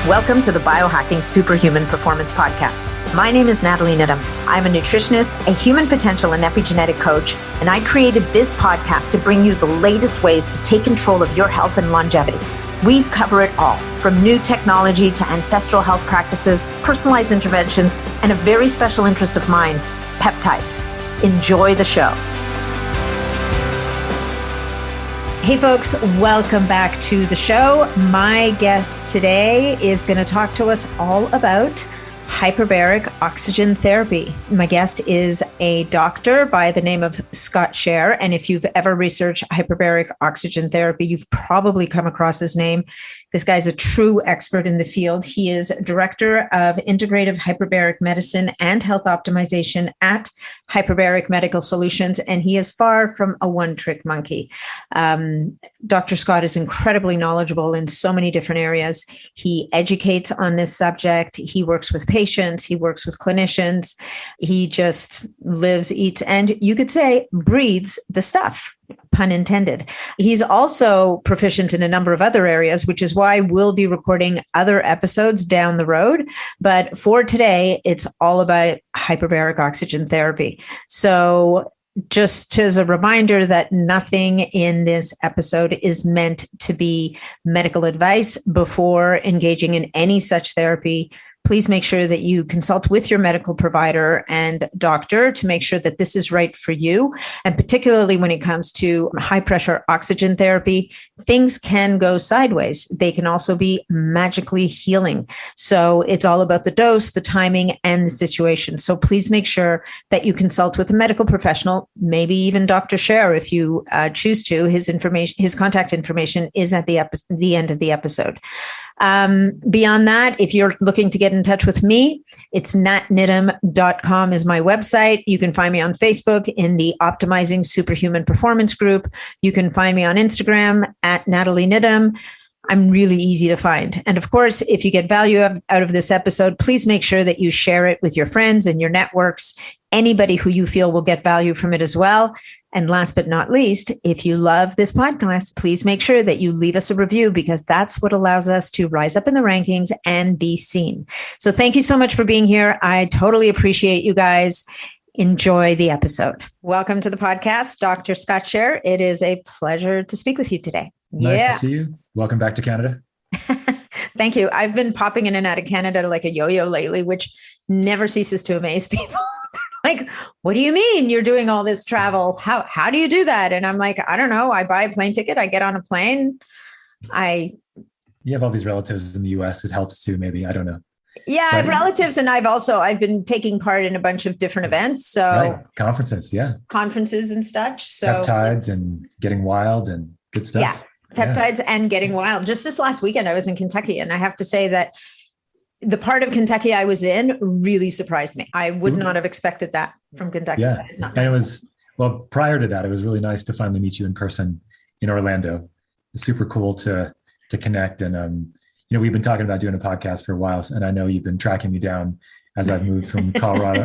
Welcome to the Biohacking Superhuman Performance Podcast. My name is Natalie Nidham. I'm a nutritionist, a human potential and epigenetic coach, and I created this podcast to bring you the latest ways to take control of your health and longevity. We cover it all, from new technology to ancestral health practices, personalized interventions, and a very special interest of mine, peptides. Enjoy the show. Hey folks, welcome back to the show. My guest today is going to talk to us all about hyperbaric oxygen therapy. My guest is a doctor by the name of Scott Sherr. And if you've ever researched hyperbaric oxygen therapy, you've probably come across his name. This guy's a true expert in the field. He is director of integrative hyperbaric medicine and health optimization at Hyperbaric Medical Solutions, and he is far from a one-trick monkey. Dr. Scott is incredibly knowledgeable in so many different areas. He educates on this subject. He works with patients. He works with clinicians. He just lives, eats, and you could say breathes the stuff. Pun intended. He's also proficient in a number of other areas, which is why we'll be recording other episodes down the road. But for today, it's all about hyperbaric oxygen therapy. So just as a reminder that nothing in this episode is meant to be medical advice. Before engaging in any such therapy, please make sure that you consult with your medical provider and doctor to make sure that this is right for you. And particularly when it comes to high pressure oxygen therapy, things can go sideways. They can also be magically healing. So it's all about the dose, the timing, and the situation. So please make sure that you consult with a medical professional, maybe even Dr. Sherr if you choose to. His contact information is at the end of the episode. Beyond that, if you're looking to get in touch with me, it's natnidham.com is my website. You can find me on Facebook in the Optimizing Superhuman Performance group. You can find me on Instagram at Natalie Nidham. I'm really easy to find. And of course, if you get value out of this episode, please make sure that you share it with your friends and your networks, anybody who you feel will get value from it as well. And last but not least, if you love this podcast, please make sure that you leave us a review because that's what allows us to rise up in the rankings and be seen. So thank you so much for being here. I totally appreciate you guys. Enjoy the episode. Welcome to the podcast, Dr. Scott Sherr. It is a pleasure to speak with you today. Nice to see you. Welcome back to Canada. Thank you. I've been popping in and out of Canada like a yo-yo lately, which never ceases to amaze people. Like, what do you mean you're doing all this travel? How do you do that? And I'm like, I don't know. I buy a plane ticket. I get on a plane. You have all these relatives in the US. It helps too, maybe. I don't know. Yeah, I have relatives. And I've been taking part in a bunch of different events. So right. Conferences and such. So peptides and getting wild and good stuff. Yeah. Peptides and getting wild. Just this last weekend, I was in Kentucky. And I have to say that the part of Kentucky I was in really surprised me. I would not have expected that from Kentucky. Yeah. And it was, well, prior to that, it was really nice to finally meet you in person in Orlando. It's super cool to connect. And, we've been talking about doing a podcast for a while, and I know you've been tracking me down as I've moved from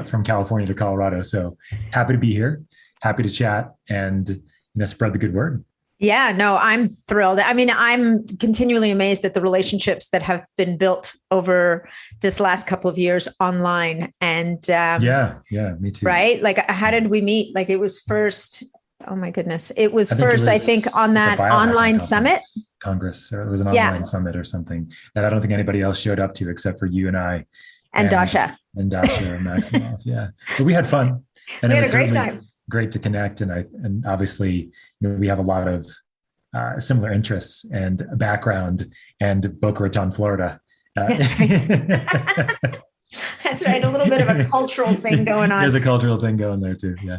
from California to Colorado. So happy to be here, happy to chat and, spread the good word. Yeah, no, I'm thrilled. I mean, I'm continually amazed at the relationships that have been built over this last couple of years online. And yeah, me too. Right? Like, how did we meet? Like, it was first. Oh my goodness, it was I think, on that online summit Congress, or it was an online summit or something that I don't think anybody else showed up to except for you and I and Dasha and Maximoff. Yeah, but we had fun, and we it had was a great time. Great to connect, and obviously we have a lot of similar interests and background, and Boca Raton, Florida. That's right. That's right. A little bit of a cultural thing going on. There's a cultural thing going there too. Yeah.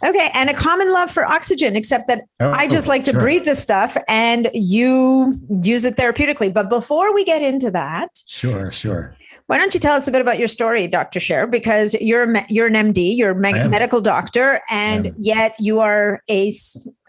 Okay. And a common love for oxygen, except that I just like to breathe this stuff and you use it therapeutically. But before we get into that. Sure. Why don't you tell us a bit about your story, Dr. Sherr? Because you're an MD, you're a medical doctor, and yet you are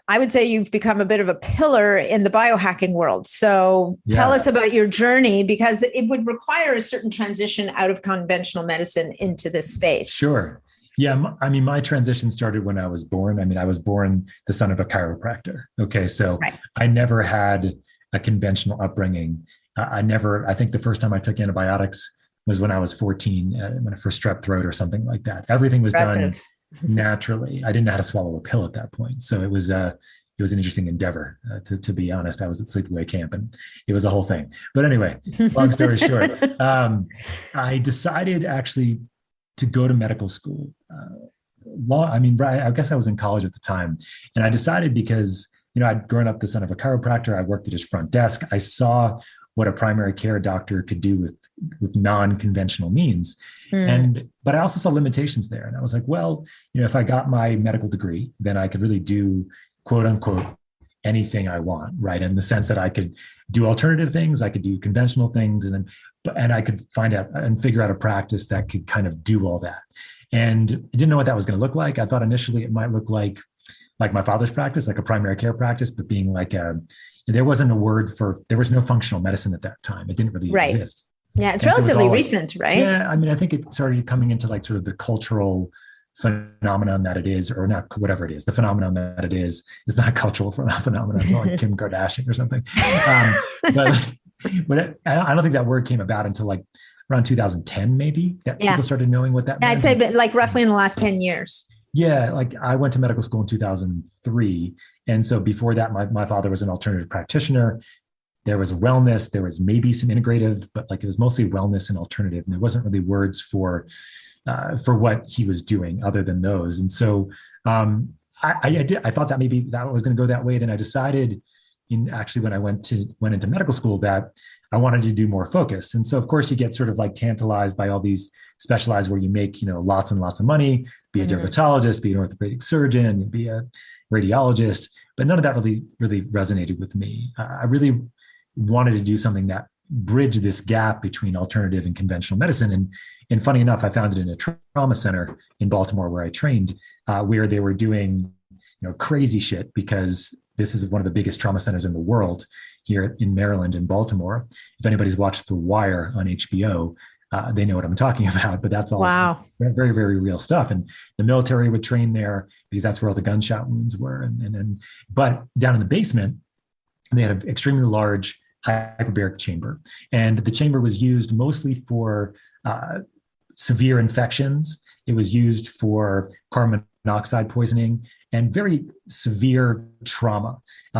I would say you've become a bit of a pillar in the biohacking world. So tell us about your journey, because it would require a certain transition out of conventional medicine into this space. Sure. Yeah. I mean, my transition started when I was born. I mean, I was born the son of a chiropractor. Okay. So I never had a conventional upbringing. I think the first time I took antibiotics was when I was 14, when I first strep throat or something like that. Everything was done Impressive. naturally. I didn't know how to swallow a pill at that point. So it was an interesting endeavor, to be honest. I was at sleepaway camp and it was a whole thing. But anyway, long story short, I decided actually to go to medical school. I guess I was in college at the time, and I decided because I'd grown up the son of a chiropractor. I worked at his front desk. I saw what a primary care doctor could do with non-conventional means, but I also saw limitations there, and I was like, well, if I got my medical degree, then I could really do quote unquote anything I want, right? In the sense that I could do alternative things, I could do conventional things, and I could find out and figure out a practice that could kind of do all that. And I didn't know what that was going to look like. I thought initially it might look like my father's practice, like a primary care practice, but being like there was no functional medicine at that time. It didn't really exist. Yeah, it's relatively recent, right? Yeah, I mean, I think it started coming into like sort of the cultural phenomenon that it is, or not, whatever it is, the phenomenon that it is not a cultural phenomenon. It's not like Kim Kardashian or something. But I don't think that word came about until like around 2010, maybe, that people started knowing what that meant. I'd say like roughly in the last 10 years. Yeah, like I went to medical school in 2003. And so before that, my father was an alternative practitioner. There was wellness, there was maybe some integrative, but like it was mostly wellness and alternative. And there wasn't really words for what he was doing other than those. And so I thought that maybe that was going to go that way. Then I decided when I went into medical school that I wanted to do more focus. And so of course you get sort of like tantalized by all these specialized where you make, lots and lots of money, be a dermatologist, be an orthopedic surgeon, be a radiologist, but none of that really resonated with me. I really wanted to do something that bridged this gap between alternative and conventional medicine. And funny enough, I found it in a trauma center in Baltimore where I trained, where they were doing, crazy shit, because this is one of the biggest trauma centers in the world here in Maryland and Baltimore. If anybody's watched The Wire on HBO, they know what I'm talking about, but that's all very, very real stuff. And the military would train there because that's where all the gunshot wounds were. But down in the basement, they had an extremely large hyperbaric chamber. And the chamber was used mostly for severe infections. It was used for carbon monoxide poisoning and very severe trauma,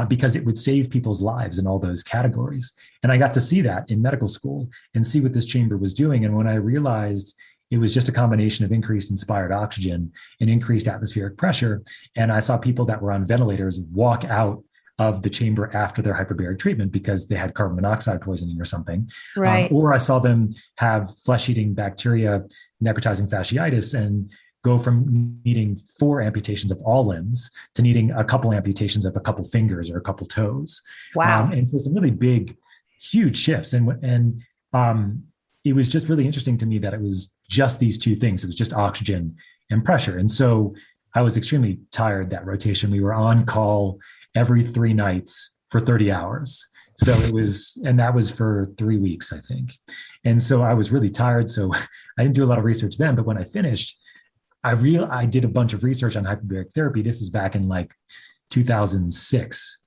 because it would save people's lives in all those categories. And I got to see that in medical school and see what this chamber was doing. And when I realized it was just a combination of increased inspired oxygen and increased atmospheric pressure, and I saw people that were on ventilators walk out of the chamber after their hyperbaric treatment because they had carbon monoxide poisoning or something. Right. Or I saw them have flesh-eating bacteria, necrotizing fasciitis, and go from needing 4 amputations of all limbs to needing a couple amputations of a couple fingers or a couple toes. Wow. And so some really big, huge shifts. And it was just really interesting to me that it was just these two things. It was just oxygen and pressure. And so I was extremely tired that rotation. We were on call every 3 nights for 30 hours. So that was for 3 weeks, I think. And so I was really tired. So I didn't do a lot of research then, but when I finished, I did a bunch of research on hyperbaric therapy. This is back in like 2006.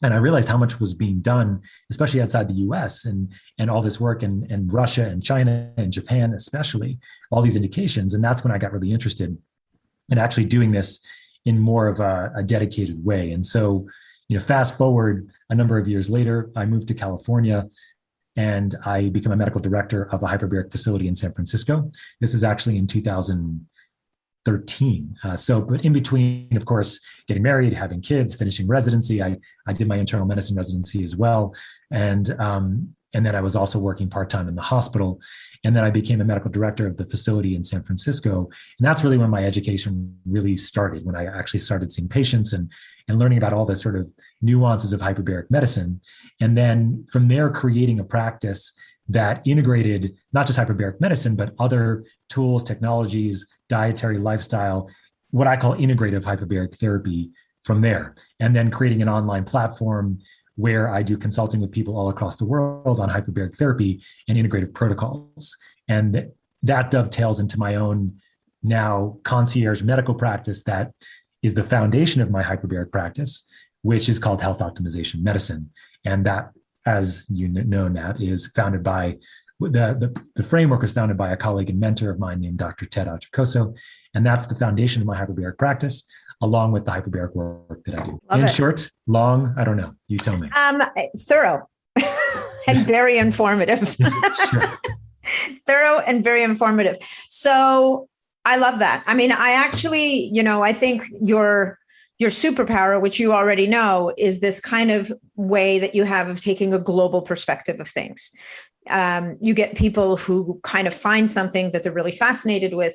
And I realized how much was being done, especially outside the US, and all this work in Russia and China and Japan, especially, all these indications. And that's when I got really interested in actually doing this in more of a dedicated way. And so, fast forward a number of years later, I moved to California and I became a medical director of a hyperbaric facility in San Francisco. This is actually in 2013. But in between, of course, getting married, having kids, finishing residency, I did my internal medicine residency as well. And then I was also working part-time in the hospital. And then I became a medical director of the facility in San Francisco. And that's really when my education really started, when I actually started seeing patients and learning about all the sort of nuances of hyperbaric medicine. And then from there, creating a practice that integrated not just hyperbaric medicine, but other tools, technologies, dietary, lifestyle, what I call integrative hyperbaric therapy from there. And then creating an online platform where I do consulting with people all across the world on hyperbaric therapy and integrative protocols. And that dovetails into my own now concierge medical practice that is the foundation of my hyperbaric practice, which is called health optimization medicine. And that as you know, Nat, is founded by the framework was founded by a colleague and mentor of mine named Dr. Ted Achacoso. And that's the foundation of my hyperbaric practice, along with the hyperbaric work that I do. In short, long, I don't know. You tell me. Thorough and very informative. Thorough and very informative. So I love that. I mean, I actually, I think your superpower, which you already know, is this kind of way that you have of taking a global perspective of things. You get people who kind of find something that they're really fascinated with,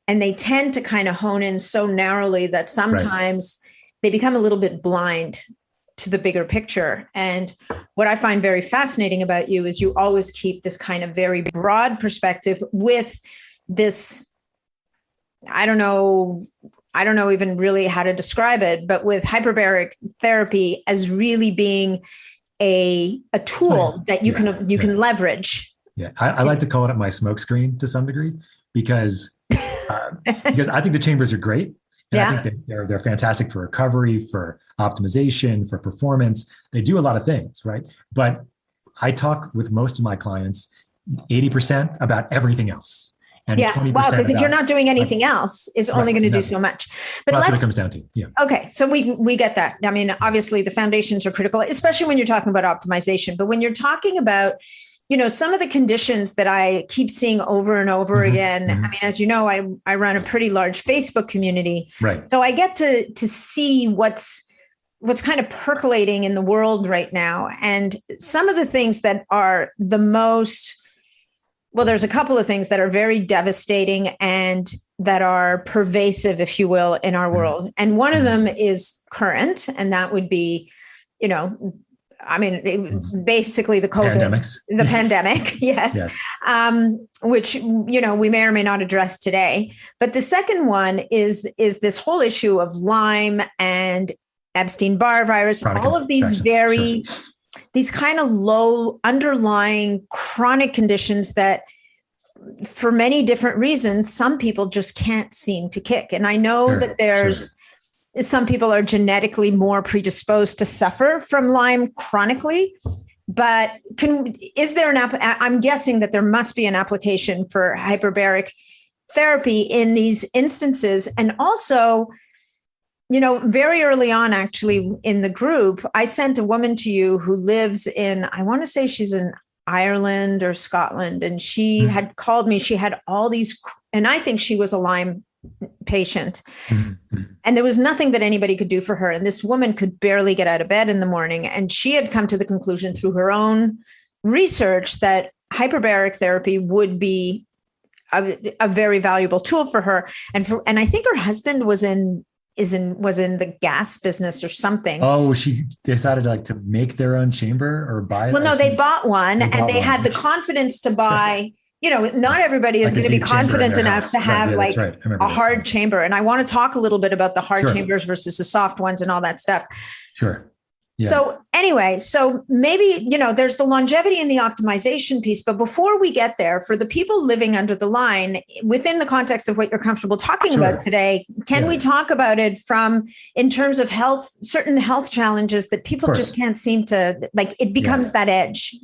and they tend to kind of hone in so narrowly that sometimes they become a little bit blind to the bigger picture. And what I find very fascinating about you is you always keep this kind of very broad perspective with this, I don't know even really how to describe it, but with hyperbaric therapy as really being a tool that you can leverage. Yeah, I like to call it my smoke screen to some degree because I think the chambers are great. And I think that they're fantastic for recovery, for optimization, for performance. They do a lot of things, right? But I talk with most of my clients 80% about everything else. And 20% because if you're not doing anything else, it's only going to do so much. But that's what it comes down to. Yeah. Okay. So we get that. I mean, obviously the foundations are critical, especially when you're talking about optimization. But when you're talking about, some of the conditions that I keep seeing over and over again. I mean, as you know, I run a pretty large Facebook community. Right. So I get to see what's kind of percolating in the world right now. And some of the things that are the most, well, there's a couple of things that are very devastating and that are pervasive, if you will, in our world. And one of them is current, and that would be, basically the COVID, the pandemic, yes. Which, we may or may not address today. But the second one is this whole issue of Lyme and Epstein-Barr virus, all of these these kind of low underlying chronic conditions that for many different reasons, some people just can't seem to kick. And I know that there's some people are genetically more predisposed to suffer from Lyme chronically, but is there I'm guessing that there must be an application for hyperbaric therapy in these instances. And also, very early on, actually, in the group, I sent a woman to you who lives in, I want to say she's in Ireland or Scotland. And she had called me. She had all these, and I think she was a Lyme patient. And there was nothing that anybody could do for her. And this woman could barely get out of bed in the morning. And she had come to the conclusion through her own research that hyperbaric therapy would be a very valuable tool for her. And I think her husband was in the gas business or something. Oh, she decided to make their own chamber or buy it? Well, no, they bought one and they had the confidence to buy, not everybody is going to be confident enough to have a hard chamber. And I want to talk a little bit about the hard chambers versus the soft ones and all that stuff. Sure. Yeah. So anyway, maybe, there's the longevity and the optimization piece. But before we get there, for the people living under the line, within the context of what you're comfortable talking about today, can we talk about it in terms of certain health challenges that people just can't seem to, it becomes that edge?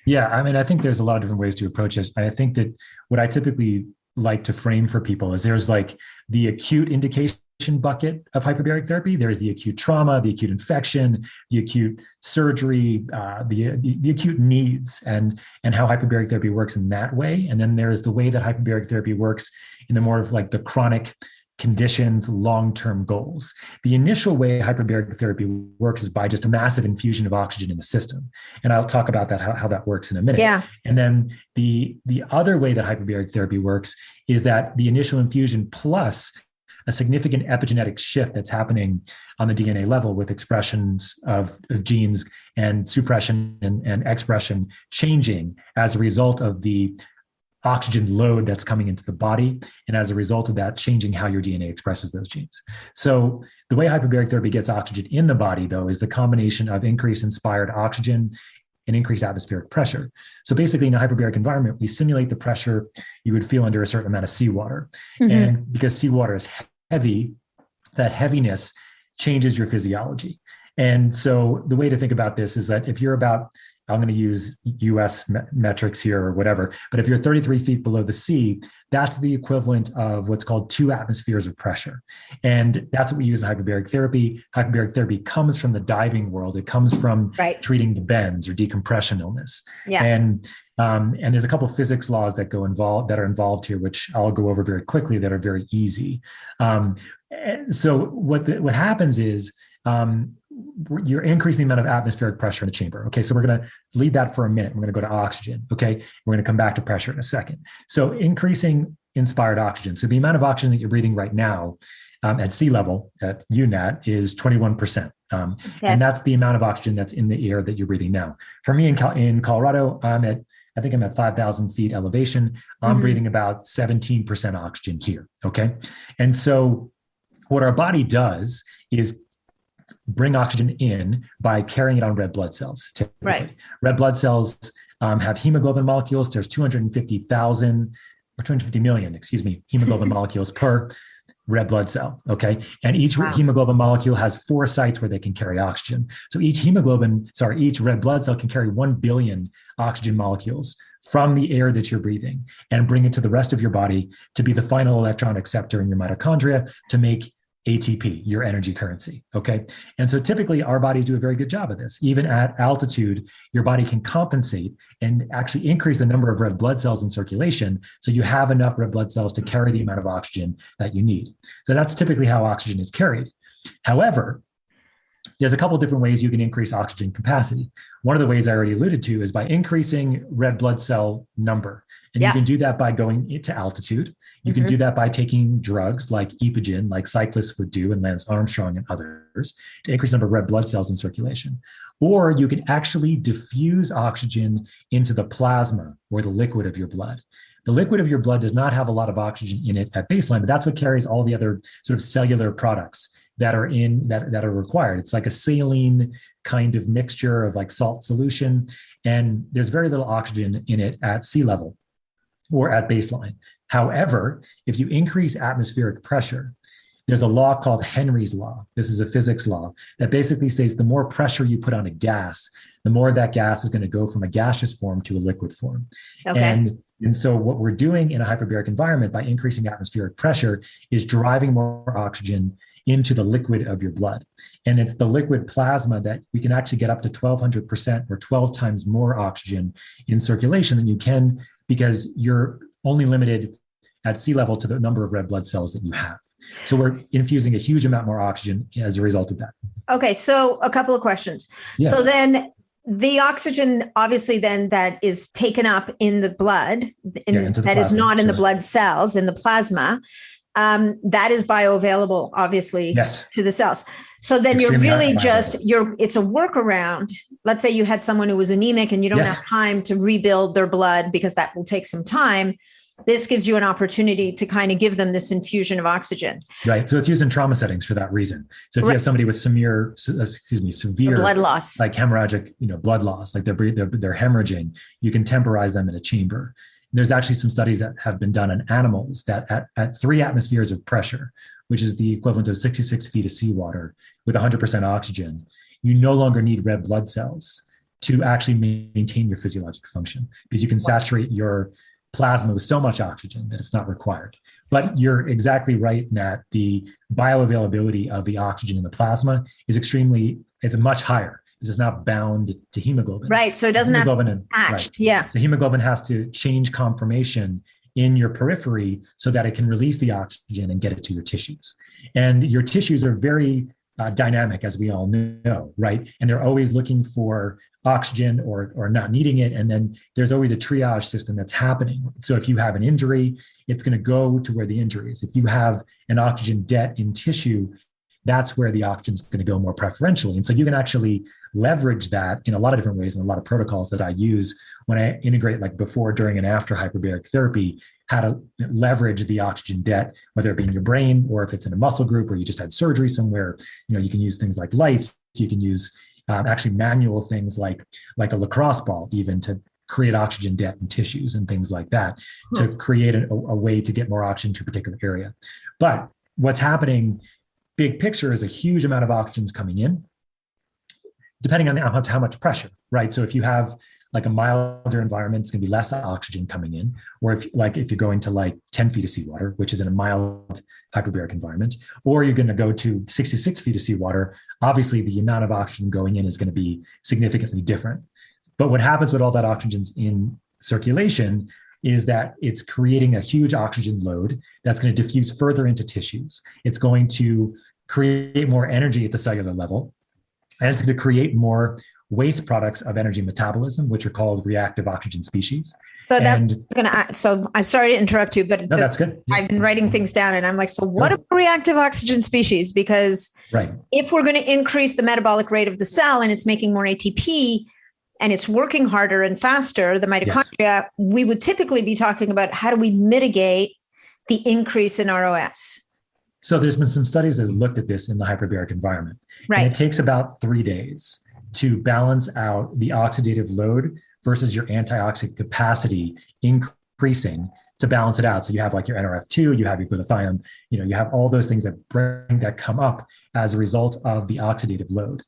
Yeah. I mean, I think there's a lot of different ways to approach this. I think that what I typically like to frame for people is there's the acute indication bucket of hyperbaric therapy. There's the acute trauma, the acute infection, the acute surgery, the acute needs, and how hyperbaric therapy works in that way. And then there's the way that hyperbaric therapy works in the more of the chronic conditions, long-term goals. The initial way hyperbaric therapy works is by just a massive infusion of oxygen in the system. And I'll talk about that, how that works in a minute. Yeah. And then the other way that hyperbaric therapy works is that the initial infusion plus a significant epigenetic shift that's happening on the DNA level with expressions of genes and suppression and expression changing as a result of the oxygen load that's coming into the body. And as a result of that, changing how your DNA expresses those genes. So the way hyperbaric therapy gets oxygen in the body, though, is the combination of increased inspired oxygen and increased atmospheric pressure. So basically, in a hyperbaric environment, we simulate the pressure you would feel under a certain amount of seawater. And because seawater is heavy, that heaviness changes your physiology. And so the way to think about this is that if you're about I'm going to use US metrics here or whatever, but if you're 33 feet below the sea, that's the equivalent of what's called 2 atmospheres of pressure. And that's what we use in hyperbaric therapy. Hyperbaric therapy comes from the diving world. It comes from treating the bends or decompression illness. Yeah. And there's a couple of physics laws that are involved here, which I'll go over very quickly, that are very easy. So what happens is, you're increasing the amount of atmospheric pressure in the chamber. Okay, so we're going to leave that for a minute. We're going to go to oxygen. Okay, we're going to come back to pressure in a second. So increasing inspired oxygen. So the amount of oxygen that you're breathing right now at sea level at UNAT is 21%. And that's the amount of oxygen that's in the air that you're breathing now. For me in Colorado, I think I'm at 5,000 feet elevation. I'm breathing about 17% oxygen here. Okay, and so what our body does is bring oxygen in by carrying it on red blood cells. Typically. Right. Red blood cells have hemoglobin molecules. There's 250 million, hemoglobin molecules per red blood cell. Okay. And each hemoglobin molecule has 4 sites where they can carry oxygen. So each red blood cell can carry 1 billion oxygen molecules from the air that you're breathing and bring it to the rest of your body to be the final electron acceptor in your mitochondria to make ATP, your energy currency. Okay. And so typically our bodies do a very good job of this. Even at altitude, your body can compensate and actually increase the number of red blood cells in circulation. So you have enough red blood cells to carry the amount of oxygen that you need. So that's typically how oxygen is carried. However, there's a couple of different ways you can increase oxygen capacity. One of the ways I already alluded to is by increasing red blood cell number. And you can do that by going into altitude. You can do that by taking drugs like Epogen, like cyclists would do, and Lance Armstrong and others, to increase the number of red blood cells in circulation. Or you can actually diffuse oxygen into the plasma or the liquid of your blood. The liquid of your blood does not have a lot of oxygen in it at baseline, but that's what carries all the other sort of cellular products that are required. It's like a saline kind of mixture of like salt solution, and there's very little oxygen in it at sea level or at baseline. However, if you increase atmospheric pressure, there's a law called Henry's law. This is a physics law that basically states the more pressure you put on a gas, the more that gas is going to go from a gaseous form to a liquid form. Okay. And so what we're doing in a hyperbaric environment by increasing atmospheric pressure is driving more oxygen into the liquid of your blood. And it's the liquid plasma that we can actually get up to 1,200% or 12 times more oxygen in circulation than you can, because you're only limited at sea level to the number of red blood cells that you have. So we're infusing a huge amount more oxygen as a result of that. Okay, so a couple of questions. Yeah. So then the oxygen, obviously then that is taken up in the blood, that is not in the blood cells, in the plasma, that is bioavailable, obviously, to the cells. So then you're really it's a workaround. Let's say you had someone who was anemic and you don't have time to rebuild their blood because that will take some time. This gives you an opportunity to kind of give them this infusion of oxygen. Right. So it's used in trauma settings for that reason. So if you have somebody with severe blood loss, like hemorrhagic, blood loss, like they're hemorrhaging, you can temporize them in a chamber. There's actually some studies that have been done on animals that at 3 atmospheres of pressure, which is the equivalent of 66 feet of seawater with 100% oxygen, you no longer need red blood cells to actually maintain your physiologic function, because you can saturate your plasma with so much oxygen that it's not required. But you're exactly right, Nat. The bioavailability of the oxygen in the plasma is much higher. It's not bound to hemoglobin. Right. So it doesn't have to be attached. Yeah. So hemoglobin has to change conformation in your periphery so that it can release the oxygen and get it to your tissues. And your tissues are very dynamic, as we all know, right? And they're always looking for oxygen or not needing it. And then there's always a triage system that's happening. So if you have an injury, it's going to go to where the injury is. If you have an oxygen debt in tissue, that's where the oxygen is going to go more preferentially. And so you can actually leverage that in a lot of different ways, and a lot of protocols that I use when I integrate, like before, during, and after hyperbaric therapy, how to leverage the oxygen debt, whether it be in your brain or if it's in a muscle group or you just had surgery somewhere. You can use things like lights. You can use actually manual things like a lacrosse ball, even, to create oxygen debt in tissues and things like that, to create a way to get more oxygen to a particular area. But what's happening, big picture, is a huge amount of oxygen's coming in. depending on how much pressure, right? So if you have like a milder environment, it's going to be less oxygen coming in. Or if you're going to like 10 feet of seawater, which is in a mild hyperbaric environment, or you're going to go to 66 feet of seawater, obviously the amount of oxygen going in is going to be significantly different. But what happens with all that oxygen's in circulation is that it's creating a huge oxygen load that's going to diffuse further into tissues. It's going to create more energy at the cellular level, and it's going to create more waste products of energy metabolism, which are called reactive oxygen species. So that's going to, so I'm sorry to interrupt you, but no, that's good. Yeah. I've been writing things down and I'm like, so what are reactive oxygen species? Because if we're going to increase the metabolic rate of the cell and it's making more ATP and it's working harder and faster, the mitochondria, we would typically be talking about how do we mitigate the increase in ROS? So there's been some studies that have looked at this in the hyperbaric environment. Right. And it takes about 3 days to balance out the oxidative load versus your antioxidant capacity increasing to balance it out. So you have like your NRF2, you have your glutathione, you have all those things that come up as a result of the oxidative load.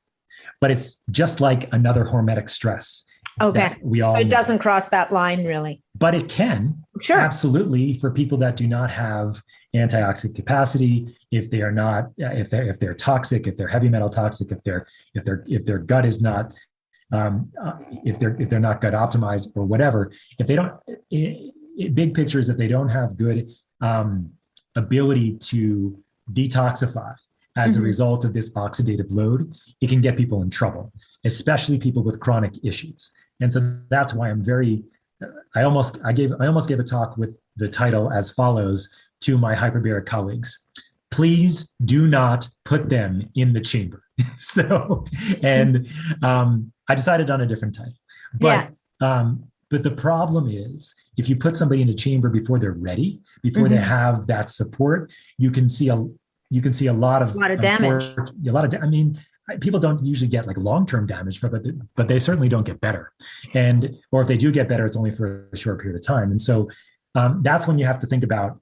But it's just like another hormetic stress. Okay. So it doesn't cross that line really. But it can. Sure. Absolutely, for people that do not have antioxidant capacity, if they are not, if they're toxic, if they're heavy metal toxic, if their gut is not, if they're not gut optimized or whatever, if they don't, big picture is that they don't have good ability to detoxify as a result of this oxidative load, it can get people in trouble, especially people with chronic issues. And so that's why I almost gave a talk with the title as follows to my hyperbaric colleagues: please do not put them in the chamber. So, and I decided on a different title, but the problem is if you put somebody in the chamber before they're ready, before they have that support, you can see a lot of damage. I mean, people don't usually get like long-term damage from it, but they certainly don't get better. Or if they do get better, it's only for a short period of time. And so that's when you have to think about,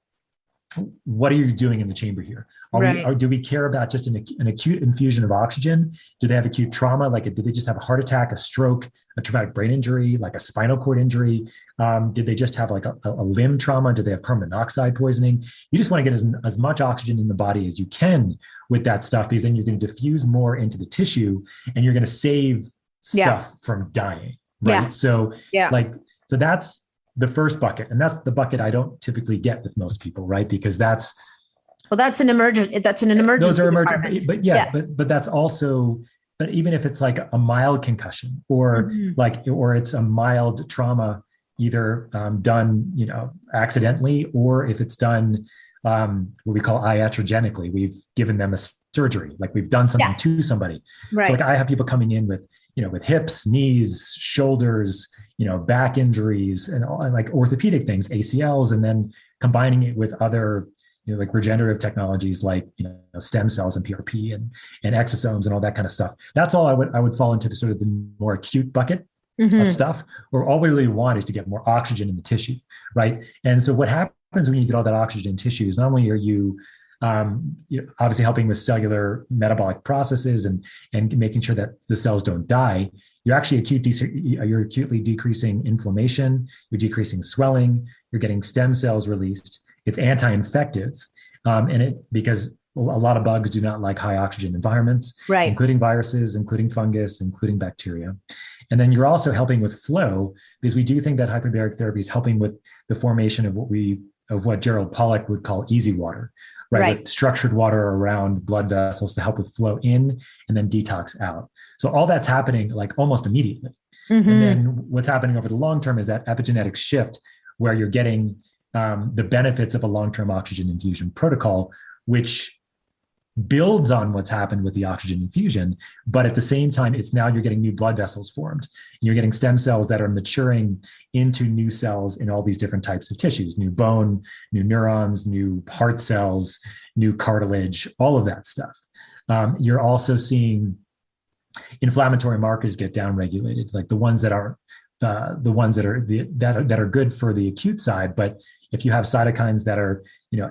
what are you doing in the chamber here? Do we care about just an acute infusion of oxygen? Do they have acute trauma? Do they just have a heart attack, a stroke, a traumatic brain injury, like a spinal cord injury? Did they just have like a limb trauma? Did they have carbon monoxide poisoning? You just want to get as much oxygen in the body as you can with that stuff, because then you're going to diffuse more into the tissue and you're going to save stuff from dying. Right. So so that's the first bucket. And that's the bucket I don't typically get with most people, right? Because that's an emergency. Those are emergent, but that's also, but even if it's like a mild concussion or or it's a mild trauma, either done, accidentally, or if it's done what we call iatrogenically, we've given them a surgery, like we've done something to somebody. Right. So like I have people coming in with, with hips, knees, shoulders, back injuries and like orthopedic things, ACLs, and then combining it with other, like regenerative technologies like, stem cells and PRP and exosomes and all that kind of stuff. That's all I would fall into the sort of the more acute bucket of stuff, where all we really want is to get more oxygen in the tissue, right? And so what happens when you get all that oxygen in tissues, not only are you obviously helping with cellular metabolic processes and making sure that the cells don't die, you're actually acutely decreasing inflammation, you're decreasing swelling, you're getting stem cells released. It's anti-infective, because a lot of bugs do not like high oxygen environments, right, including viruses, including fungus, including bacteria. And then you're also helping with flow, because we do think that hyperbaric therapy is helping with the formation of what Gerald Pollack would call easy water, right? With structured water around blood vessels to help with flow in and then detox out. So all that's happening like almost immediately. And then what's happening over the long term is that epigenetic shift where you're getting the benefits of a long-term oxygen infusion protocol, which builds on what's happened with the oxygen infusion, but at the same time, it's now you're getting new blood vessels formed. You're getting stem cells that are maturing into new cells in all these different types of tissues, new bone, new neurons, new heart cells, new cartilage, all of that stuff. You're also seeing inflammatory markers get downregulated, like the ones that are good for the acute side, but if you have cytokines that are,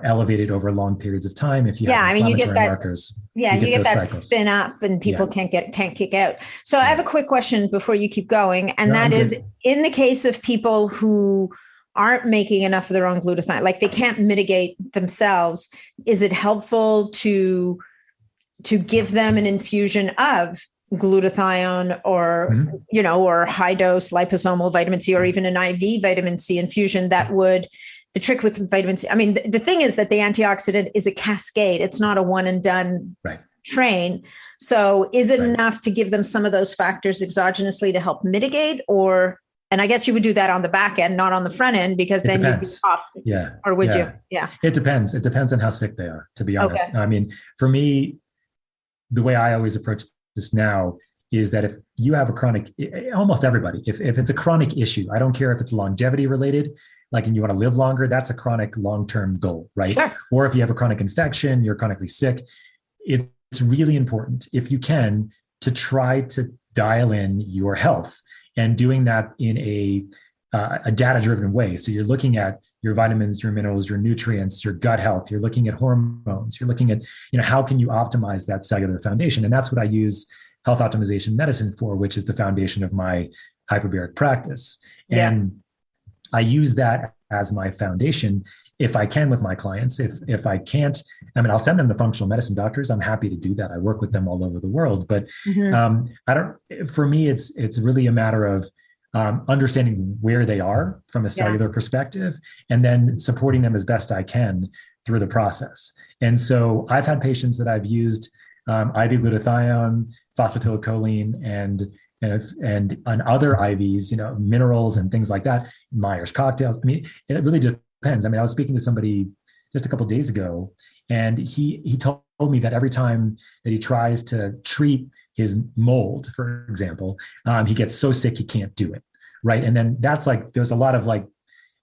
elevated over long periods of time, if you have inflammatory markers, you get that cycles. Spin up and people can't kick out. So I have a quick question before you keep going. And that is, in the case of people who aren't making enough of their own glutathione, like they can't mitigate themselves, is it helpful to give them an infusion of glutathione or, or high dose liposomal vitamin C, or even an IV vitamin C infusion the trick with vitamin C, I mean, the thing is that the antioxidant is a cascade. It's not a one and done train. So is it enough to give them some of those factors exogenously to help mitigate, and I guess you would do that on the back end, not on the front end, because then you'd be off. Yeah. Or would you? Yeah. It depends. It depends on how sick they are, to be honest. Okay. I mean, for me, the way I always approach this now is that if you have a chronic, almost everybody, if it's a chronic issue, I don't care if it's longevity related, like, and you want to live longer, that's a chronic long-term goal, right? Sure. Or if you have a chronic infection, you're chronically sick, it's really important, if you can, to try to dial in your health, and doing that in a data-driven way. So you're looking at your vitamins, your minerals, your nutrients, your gut health, you're looking at hormones, you're looking at, how can you optimize that cellular foundation? And that's what I use health optimization medicine for, which is the foundation of my hyperbaric practice. And I use that as my foundation if I can with my clients. If I can't, I'll send them to functional medicine doctors. I'm happy to do that. I work with them all over the world, but for me, it's really a matter of understanding where they are from a cellular perspective, and then supporting them as best I can through the process. And so I've had patients that I've used IV glutathione, phosphatidylcholine, and on other IVs, minerals and things like that, Myers cocktails. I mean, it really depends. I mean, I was speaking to somebody just a couple of days ago, and he told me that every time that he tries to treat his mold, for example, he gets so sick he can't do it, right? And then that's like, there's a lot of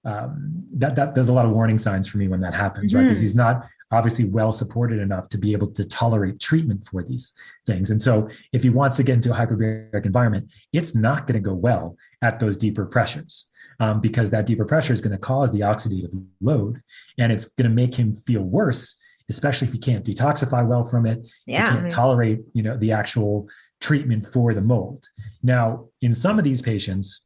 there's a lot of warning signs for me when that happens, right? Because he's not obviously well supported enough to be able to tolerate treatment for these things. And so if he wants to get into a hyperbaric environment, it's not going to go well at those deeper pressures, because that deeper pressure is going to cause the oxidative load, and it's going to make him feel worse, especially if he can't detoxify well from it. He can't tolerate, the actual treatment for the mold. Now, in some of these patients,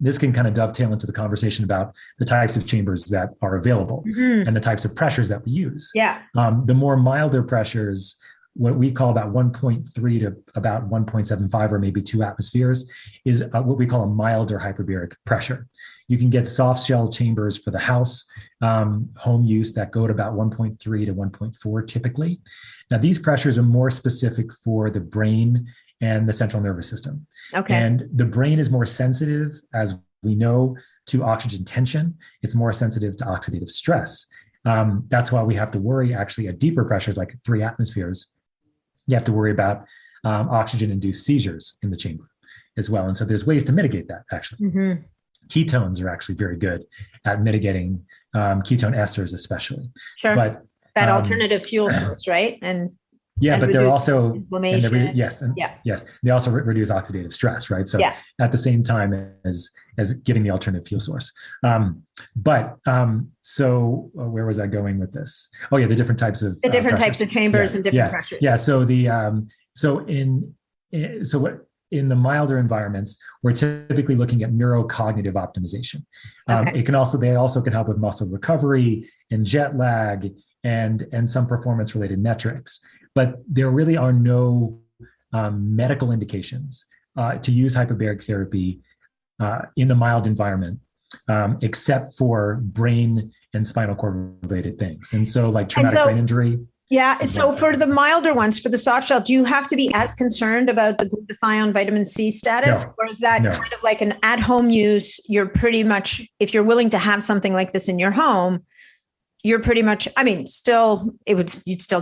this can kind of dovetail into the conversation about the types of chambers that are available and the types of pressures that we use. Yeah. The more milder pressures, what we call about 1.3 to about 1.75 or maybe 2 atmospheres, is what we call a milder hyperbaric pressure. You can get soft shell chambers for the house, home use, that go to about 1.3 to 1.4 typically. Now, these pressures are more specific for the brain and the central nervous system. Okay. And the brain is more sensitive, as we know, to oxygen tension. It's more sensitive to oxidative stress. That's why we have to worry, actually, at deeper pressures, like 3 atmospheres, you have to worry about oxygen-induced seizures in the chamber as well. And so there's ways to mitigate that, actually. Ketones are actually very good at mitigating ketone esters, especially. Sure. But that alternative fuel source, right? And but they're also inflammation. Yes, they also reduce oxidative stress, right? So at the same time as getting the alternative fuel source. So where was I going with this? Oh yeah, the different types of types of chambers and different pressures. Yeah. So in the milder environments, we're typically looking at neurocognitive optimization. They also can help with muscle recovery and jet lag and some performance related metrics. But there really are no medical indications to use hyperbaric therapy in the mild environment, except for brain and spinal cord related things. And so like traumatic brain injury. Yeah. So for the milder ones, for the soft shell, do you have to be as concerned about the glutathione vitamin C status? No. Or is that kind of like an at-home use? You're pretty much, if you're willing to have something like this in your home, you're pretty much, you'd still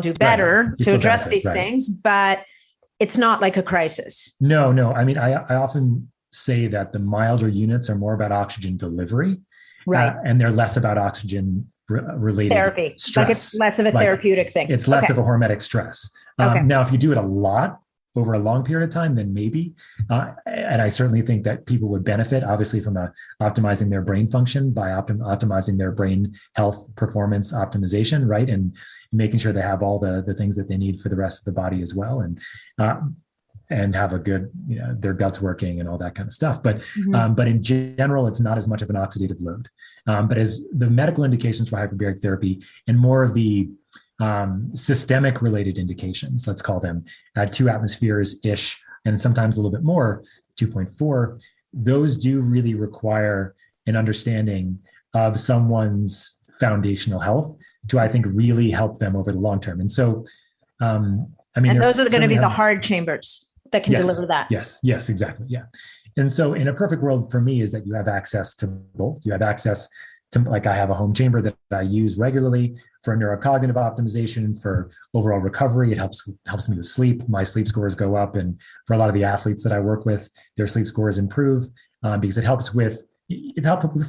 do better to address these things, but it's not like a crisis. No. I often say that the milder units are more about oxygen delivery, and they're less about oxygen related therapy. Stress. Like it's less of a therapeutic thing. It's less of a hormetic stress. Now, if you do it a lot, over a long period of time, then maybe. And I certainly think that people would benefit, obviously, from optimizing their brain function by optimizing their brain health performance optimization, right? And making sure they have all the things that they need for the rest of the body as well. And have a good, their guts working and all that kind of stuff. But in general, it's not as much of an oxidative load. But as the medical indications for hyperbaric therapy and more of the systemic related indications, let's call them, at 2 atmospheres-ish, and sometimes a little bit more, 2.4, those do really require an understanding of someone's foundational health to, I think, really help them over the long term. And so, and those are going to be the hard chambers that can deliver that. Yes, exactly. Yeah. And so in a perfect world for me is that you have access to both. You have access to, like, I have a home chamber that I use regularly for neurocognitive optimization, for overall recovery. It helps me with sleep. My sleep scores go up. And for a lot of the athletes that I work with, their sleep scores improve because it helps with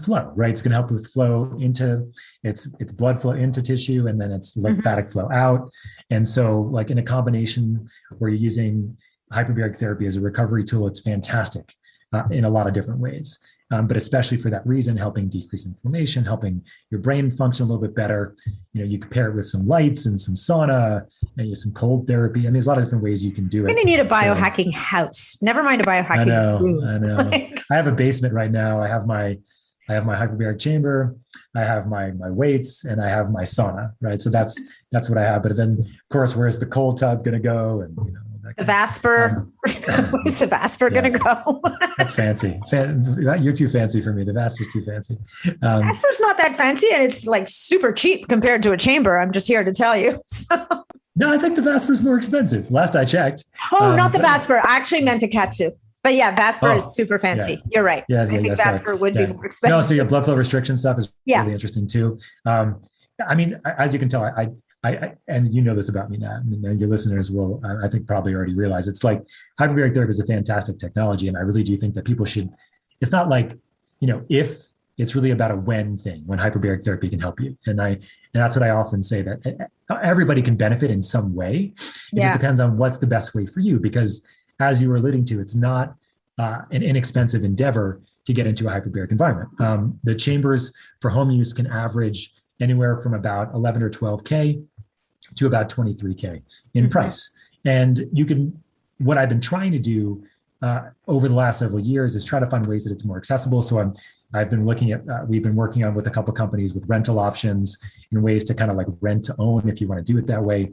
flow, right? It's going to help with flow into it's blood flow into tissue, and then it's lymphatic flow out. And so, like, in a combination where you're using hyperbaric therapy as a recovery tool, it's fantastic in a lot of different ways. But especially for that reason, helping decrease inflammation, helping your brain function a little bit better. You can pair it with some lights and some sauna and some cold therapy. I mean, there's a lot of different ways you can do it. You're going to need a biohacking house. Never mind a biohacking room. I know. I have a basement right now. I have my hyperbaric chamber. I have my weights, and I have my sauna, right? So that's what I have. But then, of course, where's the cold tub going to go? And the Vasper, where's the Vasper going to go? That's fancy. You're too fancy for me. The Vasper's too fancy. Vasper's not that fancy, and it's like super cheap compared to a chamber. I'm just here to tell you. So. No, I think the Vasper's more expensive. Last I checked. Oh, not the Vasper. I actually meant a Katsu. But yeah, Vasper is super fancy. Yeah. You're right. Yeah, I think Vasper would be more expensive. No, so your blood flow restriction stuff is really interesting too. I mean, as you can tell, I and you know this about me now, and your listeners will, I think, probably already realize, it's like hyperbaric therapy is a fantastic technology. And I really do think that people should, it's not like, if, it's really about a when thing, when hyperbaric therapy can help you. And that's what I often say, that everybody can benefit in some way. It just depends on what's the best way for you, because as you were alluding to, it's not an inexpensive endeavor to get into a hyperbaric environment. The chambers for home use can average anywhere from about 11 or 12K to about 23K in price. And what I've been trying to do over the last several years is try to find ways that it's more accessible. So I've been looking at, we've been working on with a couple of companies with rental options and ways to kind of like rent to own, if you want to do it that way,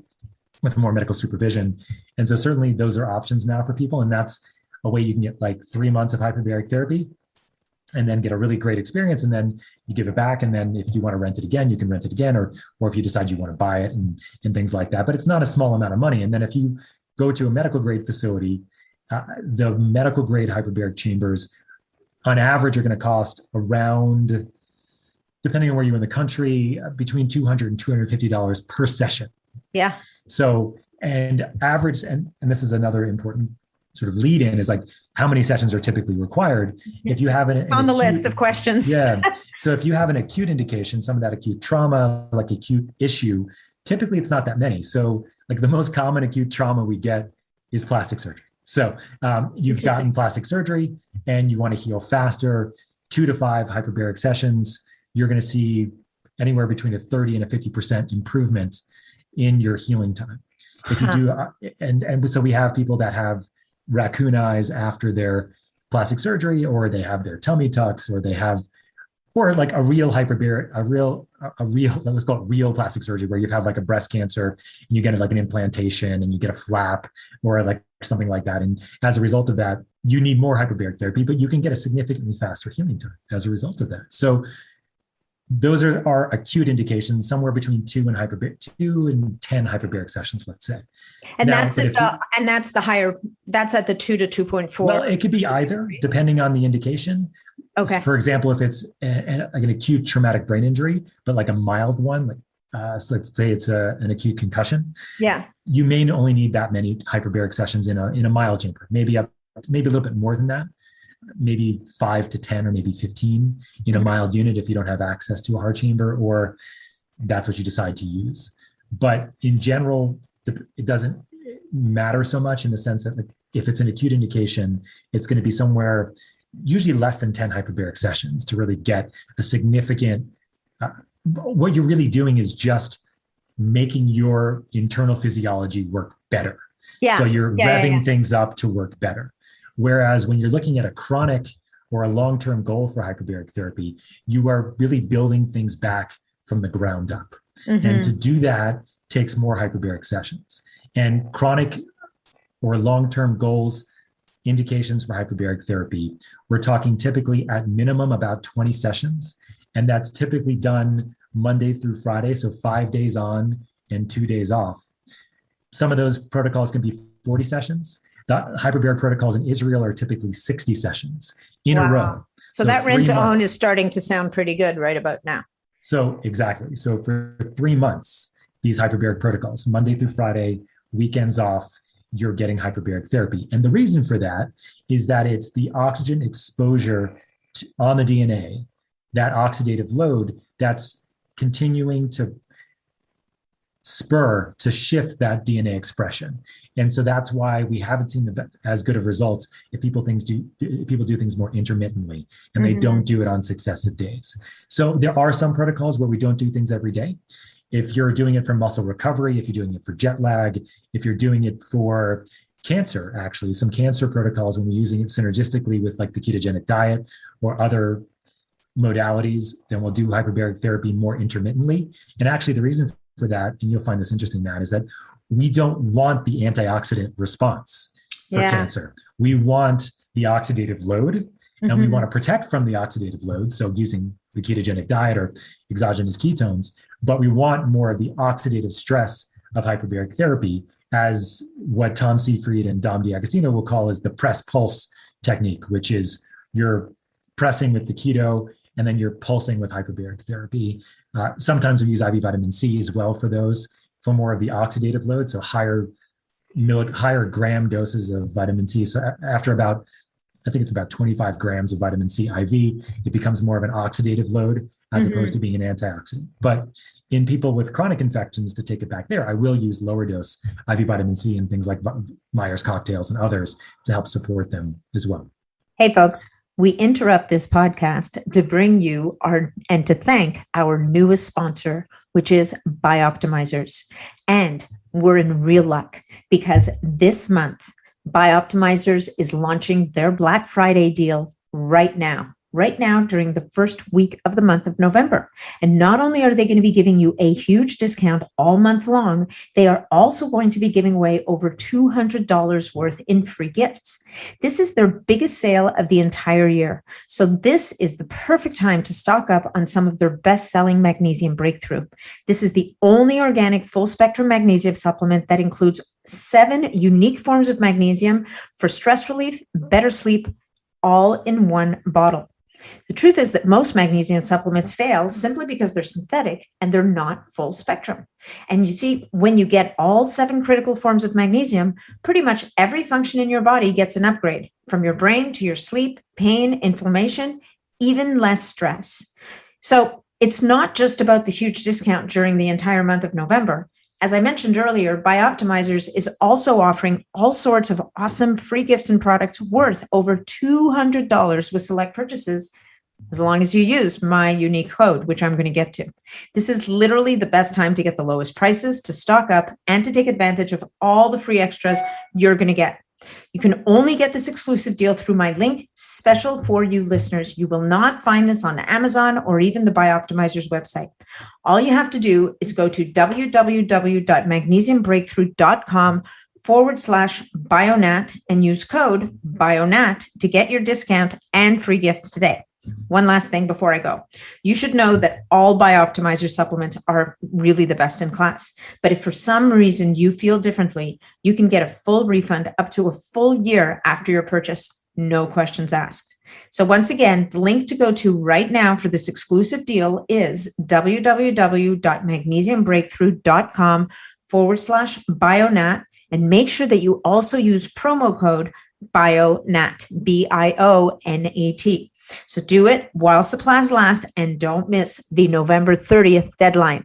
with more medical supervision. And so certainly those are options now for people. And that's a way you can get like 3 months of hyperbaric therapy and then get a really great experience. And then you give it back. And then if you want to rent it again, you can rent it again, or if you decide you want to buy it and things like that. But it's not a small amount of money. And then if you go to a medical grade facility, the medical grade hyperbaric chambers on average are going to cost around, depending on where you're in the country, between $200 and $250 per session. Yeah. So, and average, and this is another important sort of lead in, is like how many sessions are typically required. If you have an on the acute list of questions. Yeah. So if you have an acute indication, some of that acute trauma, like acute issue, typically it's not that many. So like the most common acute trauma we get is plastic surgery. So you've gotten plastic surgery and you want to heal faster, 2 to 5 hyperbaric sessions, you're going to see anywhere between a 30 and a 50% improvement in your healing time. If you do, and so we have people that have raccoon eyes after their plastic surgery, or they have their tummy tucks, or they have, or like a real hyperbaric, a real, let's call it real plastic surgery, where you've had like a breast cancer and you get like an implantation and you get a flap or like something like that. And as a result of that, you need more hyperbaric therapy, but you can get a significantly faster healing time as a result of that. So those are our acute indications, somewhere between 2 and 10 hyperbaric sessions, let's say. And now, that's the higher, that's at the 2 to 2.4. Well, it could be either, depending on the indication. Okay. For example, if it's like an acute traumatic brain injury, but like a mild one, like so let's say it's an acute concussion. Yeah. You may only need that many hyperbaric sessions in a mild chamber, maybe a little bit more than that. Maybe 5 to 10 or maybe 15 in a mild unit if you don't have access to a hard chamber, or that's what you decide to use. But in general, matter so much in the sense that if it's an acute indication, it's going to be somewhere usually less than 10 hyperbaric sessions to really get a significant, what you're really doing is just making your internal physiology work better. Yeah. So you're revving things up to work better. Whereas when you're looking at a chronic or a long-term goal for hyperbaric therapy, you are really building things back from the ground up. Mm-hmm. And to do that takes more hyperbaric sessions. And chronic or long-term goals, indications for hyperbaric therapy, we're talking typically at minimum about 20 sessions. And that's typically done Monday through Friday. So 5 days on and 2 days off. Some of those protocols can be 40 sessions. The hyperbaric protocols in Israel are typically 60 sessions in a row. So that rent to own is starting to sound pretty good right about now. So exactly. So for 3 months, these hyperbaric protocols, Monday through Friday, weekends off, you're getting hyperbaric therapy. And the reason for that is that it's the oxygen exposure on the DNA, that oxidative load that's continuing to spur to shift that DNA expression. And so that's why we haven't seen as good of results if people do things more intermittently and they don't do it on successive days. So there are some protocols where we don't do things every day. If you're doing it for muscle recovery, if you're doing it for jet lag, if you're doing it for cancer, actually, some cancer protocols when we're using it synergistically with like the ketogenic diet or other modalities, then we'll do hyperbaric therapy more intermittently. And actually the reason for that, and you'll find this interesting, Matt, is that we don't want the antioxidant response for cancer. We want the oxidative load, and we want to protect from the oxidative load. So using the ketogenic diet or exogenous ketones, but we want more of the oxidative stress of hyperbaric therapy, as what Tom Seyfried and Dom D'Agostino will call as the press pulse technique, which is you're pressing with the keto and then you're pulsing with hyperbaric therapy. Sometimes we use IV vitamin C as well for those, for more of the oxidative load. So higher gram doses of vitamin C. So after about, I think it's about 25 grams of vitamin C IV, it becomes more of an oxidative load as opposed to being an antioxidant. But in people with chronic infections, to take it back there, I will use lower dose IV vitamin C and things like Myers cocktails and others to help support them as well. Hey, folks. We interrupt this podcast to bring you and to thank our newest sponsor, which is Bioptimizers. And we're in real luck because this month, Bioptimizers is launching their Black Friday deal right now during the first week of the month of November. And not only are they going to be giving you a huge discount all month long, they are also going to be giving away over $200 worth in free gifts. This is their biggest sale of the entire year. So this is the perfect time to stock up on some of their best-selling magnesium breakthrough. This is the only organic full-spectrum magnesium supplement that includes 7 unique forms of magnesium for stress relief, better sleep, all in one bottle. The truth is that most magnesium supplements fail simply because they're synthetic and they're not full spectrum. And you see, when you get all 7 critical forms of magnesium, pretty much every function in your body gets an upgrade, from your brain to your sleep, pain, inflammation, even less stress. So it's not just about the huge discount during the entire month of November. As I mentioned earlier, Bioptimizers is also offering all sorts of awesome free gifts and products worth over $200 with select purchases, as long as you use my unique code, which I'm going to get to. This is literally the best time to get the lowest prices, to stock up, and to take advantage of all the free extras you're going to get. You can only get this exclusive deal through my link, special for you listeners. You will not find this on Amazon or even the Bioptimizers website. All you have to do is go to www.magnesiumbreakthrough.com/Bionat and use code Bionat to get your discount and free gifts today. One last thing before I go. You should know that all Bioptimizer supplements are really the best in class. But if for some reason you feel differently, you can get a full refund up to a full year after your purchase. No questions asked. So once again, the link to go to right now for this exclusive deal is www.magnesiumbreakthrough.com/Bionat. And make sure that you also use promo code Bionat, BIONAT. So do it while supplies last and don't miss the November 30th deadline.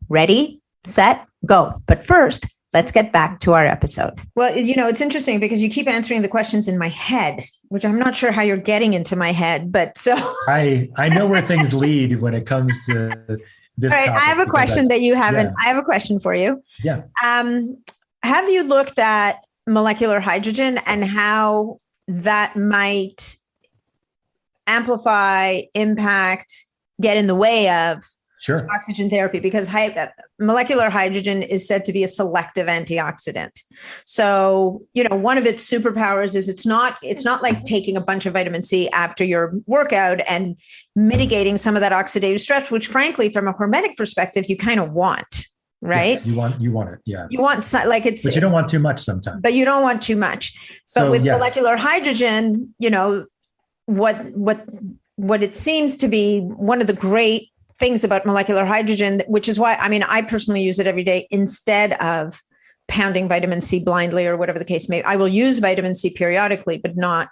Ready, set, go. But first, let's get back to our episode. Well, it's interesting because you keep answering the questions in my head, which I'm not sure how you're getting into my head, but so I know where things lead when it comes to this. All right, I have a question that you haven't. I have a question for you. Yeah. Have you looked at molecular hydrogen and how that might amplify, impact, get in the way of Sure. oxygen therapy? Because molecular hydrogen is said to be a selective antioxidant. So, one of its superpowers is it's not like taking a bunch of vitamin C after your workout and mitigating some of that oxidative stress, which frankly, from a hormetic perspective, you kind of want, right? Yes, you want it. Yeah. You want but you don't want too much sometimes. But you don't want too much. But with molecular hydrogen, what it seems to be one of the great things about molecular hydrogen, which is why, I personally use it every day instead of pounding vitamin C blindly or whatever the case may be. I will use vitamin C periodically, but not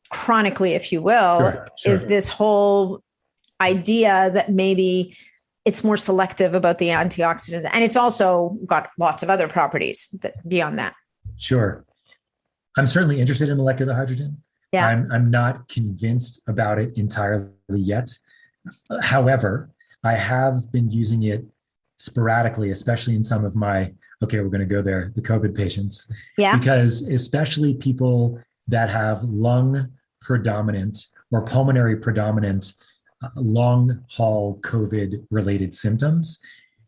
chronically, if you will, Sure. Is this whole idea that maybe it's more selective about the antioxidant. And it's also got lots of other properties beyond that. Sure. I'm certainly interested in molecular hydrogen. Yeah. I'm not convinced about it entirely yet. However, I have been using it sporadically, especially in some of my, we're going to go there, the COVID patients. Yeah. Because especially people that have lung predominant or pulmonary predominant long haul COVID related symptoms,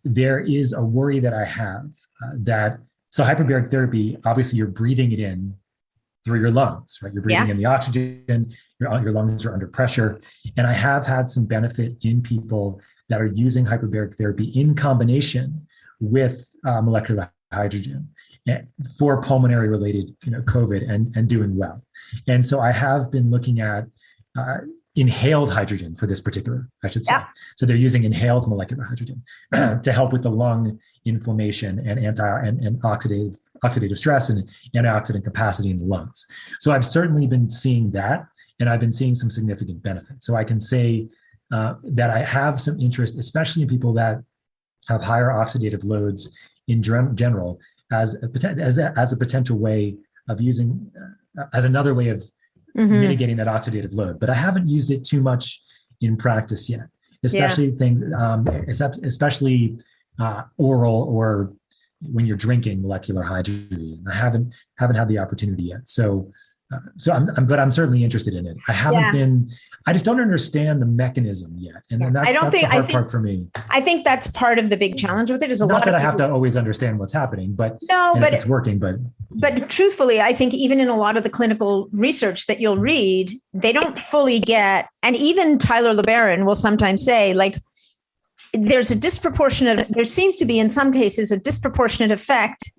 there is a worry that I have so hyperbaric therapy, obviously you're breathing it in through your lungs, right? You're breathing in the oxygen, your lungs are under pressure. And I have had some benefit in people that are using hyperbaric therapy in combination with molecular hydrogen for pulmonary related, COVID and doing well. And so I have been looking at inhaled hydrogen for this particular, I should say. Yeah. So they're using inhaled molecular hydrogen to help with the lung inflammation and oxidative stress and antioxidant capacity in the lungs. So I've certainly been seeing that, and I've been seeing some significant benefit. So I can say that I have some interest, especially in people that have higher oxidative loads in general, as a potential way of using, as another way of mitigating that oxidative load. But I haven't used it too much in practice yet, especially things, especially oral or when you're drinking molecular hydrogen. I haven't had the opportunity yet. So I'm certainly interested in it. I just don't understand the mechanism yet. And that's the hard part for me. I think that's part of the big challenge with it is not that I have to always understand what's happening, but if it's working, but truthfully, I think even in a lot of the clinical research that you'll read, they don't fully get, and even Tyler LeBaron will sometimes say, there seems to be in some cases a disproportionate effect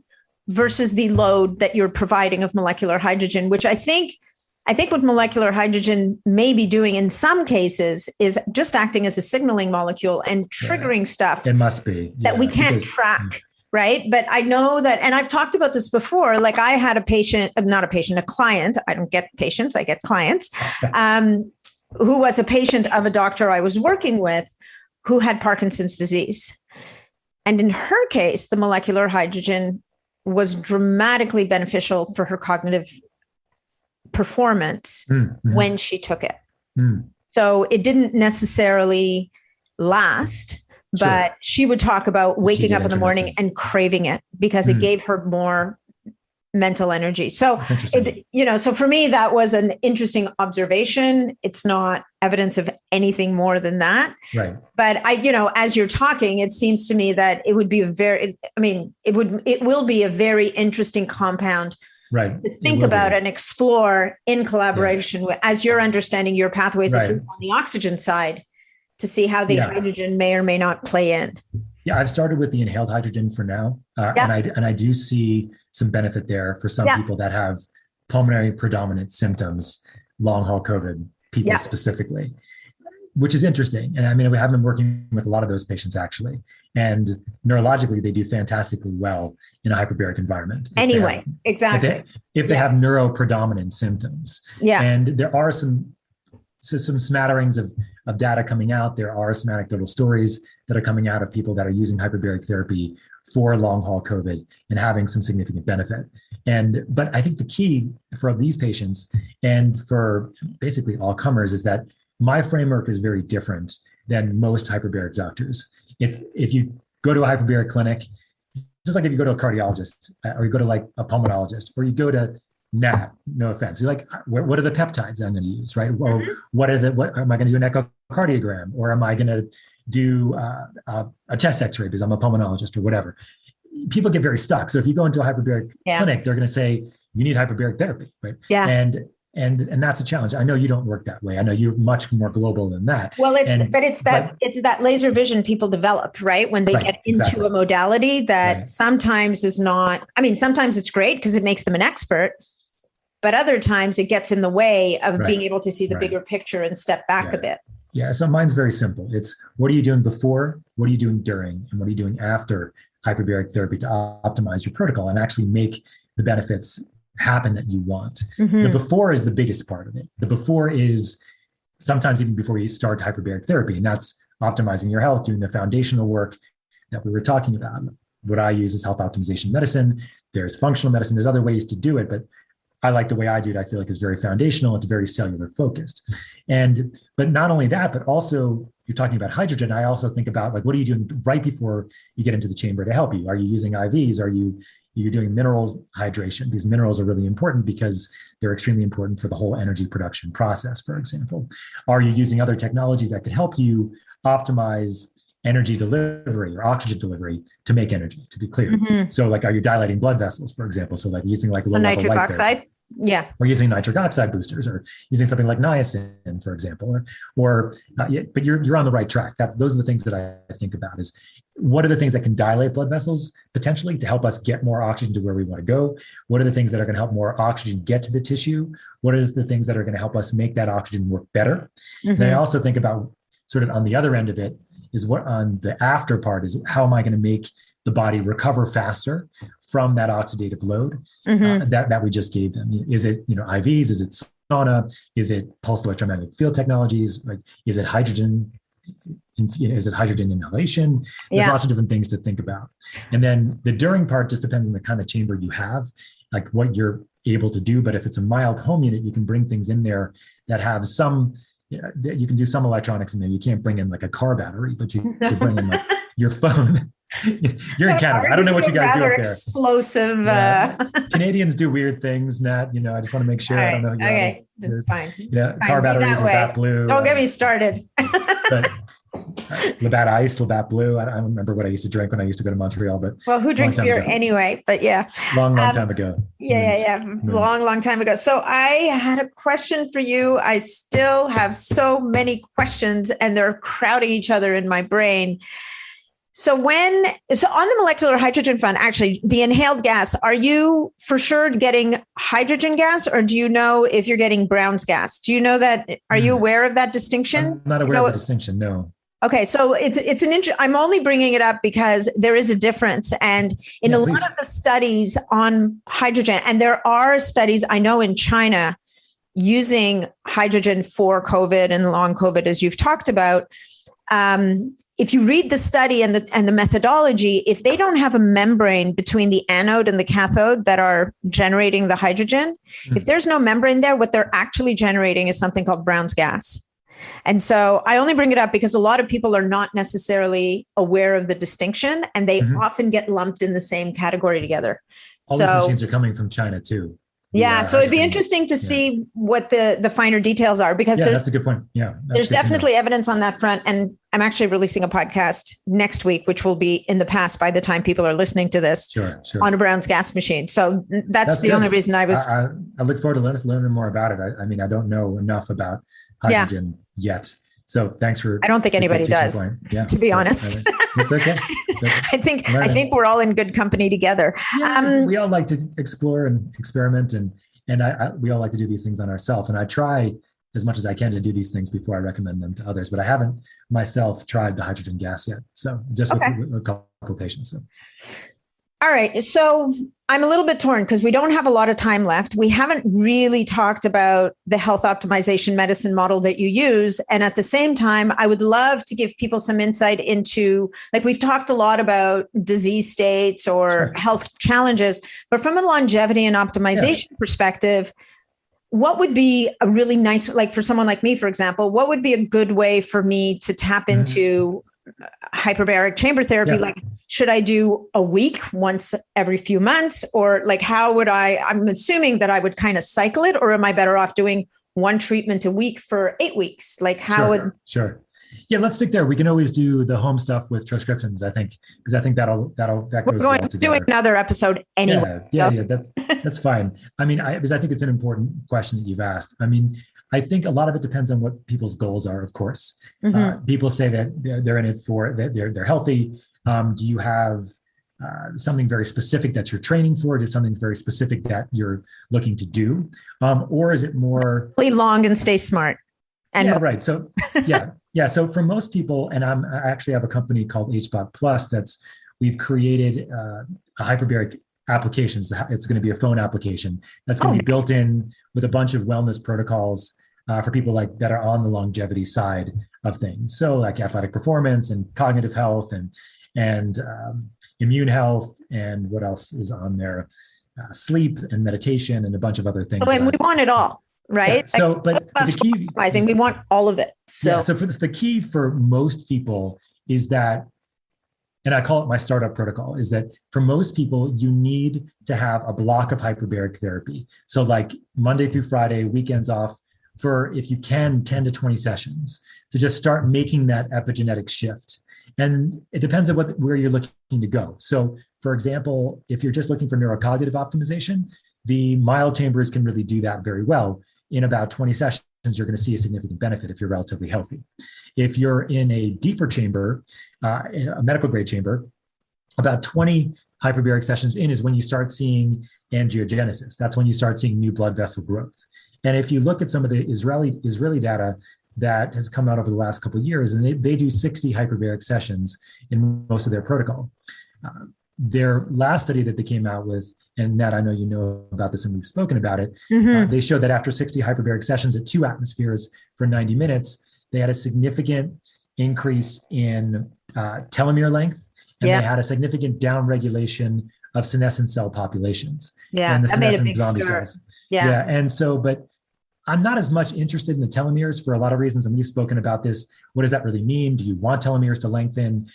versus the load that you're providing of molecular hydrogen, which I think what molecular hydrogen may be doing in some cases is just acting as a signaling molecule and triggering stuff. It must be that we can't track. Right. But I know that, and I've talked about this before, I had a client, I don't get patients, I get clients, who was a patient of a doctor I was working with who had Parkinson's disease. And in her case, the molecular hydrogen was dramatically beneficial for her cognitive performance when she took it. So it didn't necessarily last, but she would talk about waking up in the morning and craving it because it gave her more mental energy. So, so for me, that was an interesting observation. It's not evidence of anything more than that. Right. But as you're talking, it seems to me that it would be it will be a very interesting compound to think about and explore in collaboration with, as you're understanding your pathways on the oxygen side, to see how the hydrogen may or may not play in. Yeah, I've started with the inhaled hydrogen for now, and I do see some benefit there for some people that have pulmonary predominant symptoms, long haul COVID people specifically, which is interesting. And we have been working with a lot of those patients actually, and neurologically they do fantastically well in a hyperbaric environment. Exactly. If they have neuropredominant symptoms, and there are some smatterings of data coming out. There are some anecdotal stories that are coming out of people that are using hyperbaric therapy for long haul COVID and having some significant benefit. But I think the key for these patients and for basically all comers is that my framework is very different than most hyperbaric doctors. If you go to a hyperbaric clinic, just like if you go to a cardiologist or you go to like a pulmonologist or you go to NAP, no offense, you're like, what are the peptides I'm going to use, right? Or what am I going to do an echocardiogram, or am I going to do a chest X-ray because I'm a pulmonologist or whatever? People get very stuck. So if you go into a hyperbaric clinic, they're going to say you need hyperbaric therapy, right? Yeah. And that's a challenge. I know you don't work that way. I know you're much more global than that. Well, it's that laser vision people develop, right? When they get into a modality that sometimes is not, I mean, sometimes it's great because it makes them an expert, but other times it gets in the way of being able to see the bigger picture and step back a bit. Yeah. So mine's very simple. It's what are you doing before, what are you doing during, and what are you doing after hyperbaric therapy to optimize your protocol and actually make the benefits happen that you want. The before is the biggest part of it. The before is sometimes even before you start hyperbaric therapy, and that's optimizing your health, doing the foundational work that we were talking about. What I use is health optimization medicine. There's functional medicine. There's other ways to do it, but I like the way I do it. I feel like it's very foundational. It's very cellular focused. But not only that, but also you're talking about hydrogen. I also think about like, what are you doing right before you get into the chamber to help you? Are you using IVs? You're doing minerals hydration? These minerals are really important because they're extremely important for the whole energy production process, for example. Are you using other technologies that can help you optimize energy delivery or oxygen delivery to make energy, to be clear? So like, are you dilating blood vessels, for example? So like using like low nitric level oxide. Yeah. Or using nitric oxide boosters, or using something like niacin, for example, but you're on the right track. Those are the things that I think about is what are the things that can dilate blood vessels potentially to help us get more oxygen to where we want to go? What are the things that are going to help more oxygen get to the tissue? What are the things that are going to help us make that oxygen work better? Then I also think about sort of on the other end of it is what on the after part is how am I going to make the body recover faster from that oxidative load that we just gave them? Is it IVs? Is it sauna? Is it pulsed electromagnetic field technologies? Like, is it hydrogen? Is it hydrogen inhalation? There's lots of different things to think about. And then the during part just depends on the kind of chamber you have, like what you're able to do. But if it's a mild home unit, you can bring things in there that have some, you can do some electronics in there. You can't bring in like a car battery, but you could bring in like your phone. You're in Canada. I don't know what you guys do up there. Explosive. Canadians do weird things, Nat. I just want to make sure. Right. I don't know. Okay, that's fine. Car batteries, Labatt Blue. Don't get me started. But Labatt Ice, Labatt Blue. I don't remember what I used to drink when I used to go to Montreal. But who drinks beer anyway? But long time ago. Long time ago. So I had a question for you. I still have so many questions, and they're crowding each other in my brain. So on the molecular hydrogen front, actually, the inhaled gas, are you for sure getting hydrogen gas, or do you know if you're getting Brown's gas? Do you know that? Are you aware of that distinction? I'm not aware of the distinction, no. Okay, so it's an I'm only bringing it up because there is a difference, and in a lot of the studies on hydrogen, and there are studies I know in China using hydrogen for COVID and long COVID, as you've talked about. If you read the study and the methodology, if they don't have a membrane between the anode and the cathode that are generating the hydrogen, if there's no membrane there, what they're actually generating is something called Brown's gas. And so I only bring it up because a lot of people are not necessarily aware of the distinction, and they often get lumped in the same category together. All these machines are coming from China too. Yeah. So it'd be interesting to see what the finer details are, because that's a good point. Yeah. There's definitely evidence on that front. And I'm actually releasing a podcast next week, which will be in the past by the time people are listening to this on a Brown's gas machine. So that's the only reason I was. I look forward to learning more about it. I mean, I don't know enough about hydrogen yet. So thanks for. I don't think anybody does, to be honest. It's okay. I think we're all in good company together. Yeah, we all like to explore and experiment, and we all like to do these things on ourselves. And I try as much as I can to do these things before I recommend them to others. But I haven't myself tried the hydrogen gas yet. So just with a couple of patients. So. All right. So I'm a little bit torn because we don't have a lot of time left. We haven't really talked about the health optimization medicine model that you use. And at the same time, I would love to give people some insight into, like, we've talked a lot about disease states or health challenges, but from a longevity and optimization perspective, what would be a really nice, like for someone like me, for example, what would be a good way for me to tap into hyperbaric chamber therapy? Like, should I do a week once every few months, or like, how would I'm assuming that I would kind of cycle it, or am I better off doing one treatment a week for 8 weeks? Like how Sure. Yeah, let's stick there. We can always do the home stuff with transcriptions, I think, because I think that we're goes going well to together. do another episode anyway. Yeah, that's fine. I mean, because I think it's an important question that you've asked. I mean, I think a lot of it depends on what people's goals are, of course. People say that they're in it for, that they're healthy. Do you have something very specific that you're training for? Is it something very specific that you're looking to do? Or is it more... Play long and stay smart. And right. So, So for most people, and I actually have a company called hbot.plus we've created a hyperbaric applications. It's going to be a phone application that's going to be built in with a bunch of wellness protocols for people that are on the longevity side of things. So like athletic performance and cognitive health and immune health, and what else is on there? Sleep and meditation and a bunch of other things. And we want it all, right? Yeah, so, but the key, we want all of it. So for the key for most people is that, and I call it my startup protocol, is that for most people, you need to have a block of hyperbaric therapy. So like Monday through Friday, weekends off, for, if you can, 10 to 20 sessions to just start making that epigenetic shift. And it depends on where you're looking to go. So for example, if you're just looking for neurocognitive optimization, the mild chambers can really do that very well. In about 20 sessions, you're going to see a significant benefit if you're relatively healthy. If you're in a deeper chamber, a medical grade chamber, about 20 hyperbaric sessions in is when you start seeing angiogenesis. That's when you start seeing new blood vessel growth. And if you look at some of the Israeli data that has come out over the last couple of years, and they do 60 hyperbaric sessions in most of their protocol. Their last study that they came out with, and Nat, I know you know about this and we've spoken about it, they showed that after 60 hyperbaric sessions at 2 atmospheres for 90 minutes, they had a significant increase in telomere length, and they had a significant downregulation of senescent cell populations. And the senescent zombie cells. And so, but I'm not as much interested in the telomeres for a lot of reasons. And we've spoken about this. What does that really mean? Do you want telomeres to lengthen?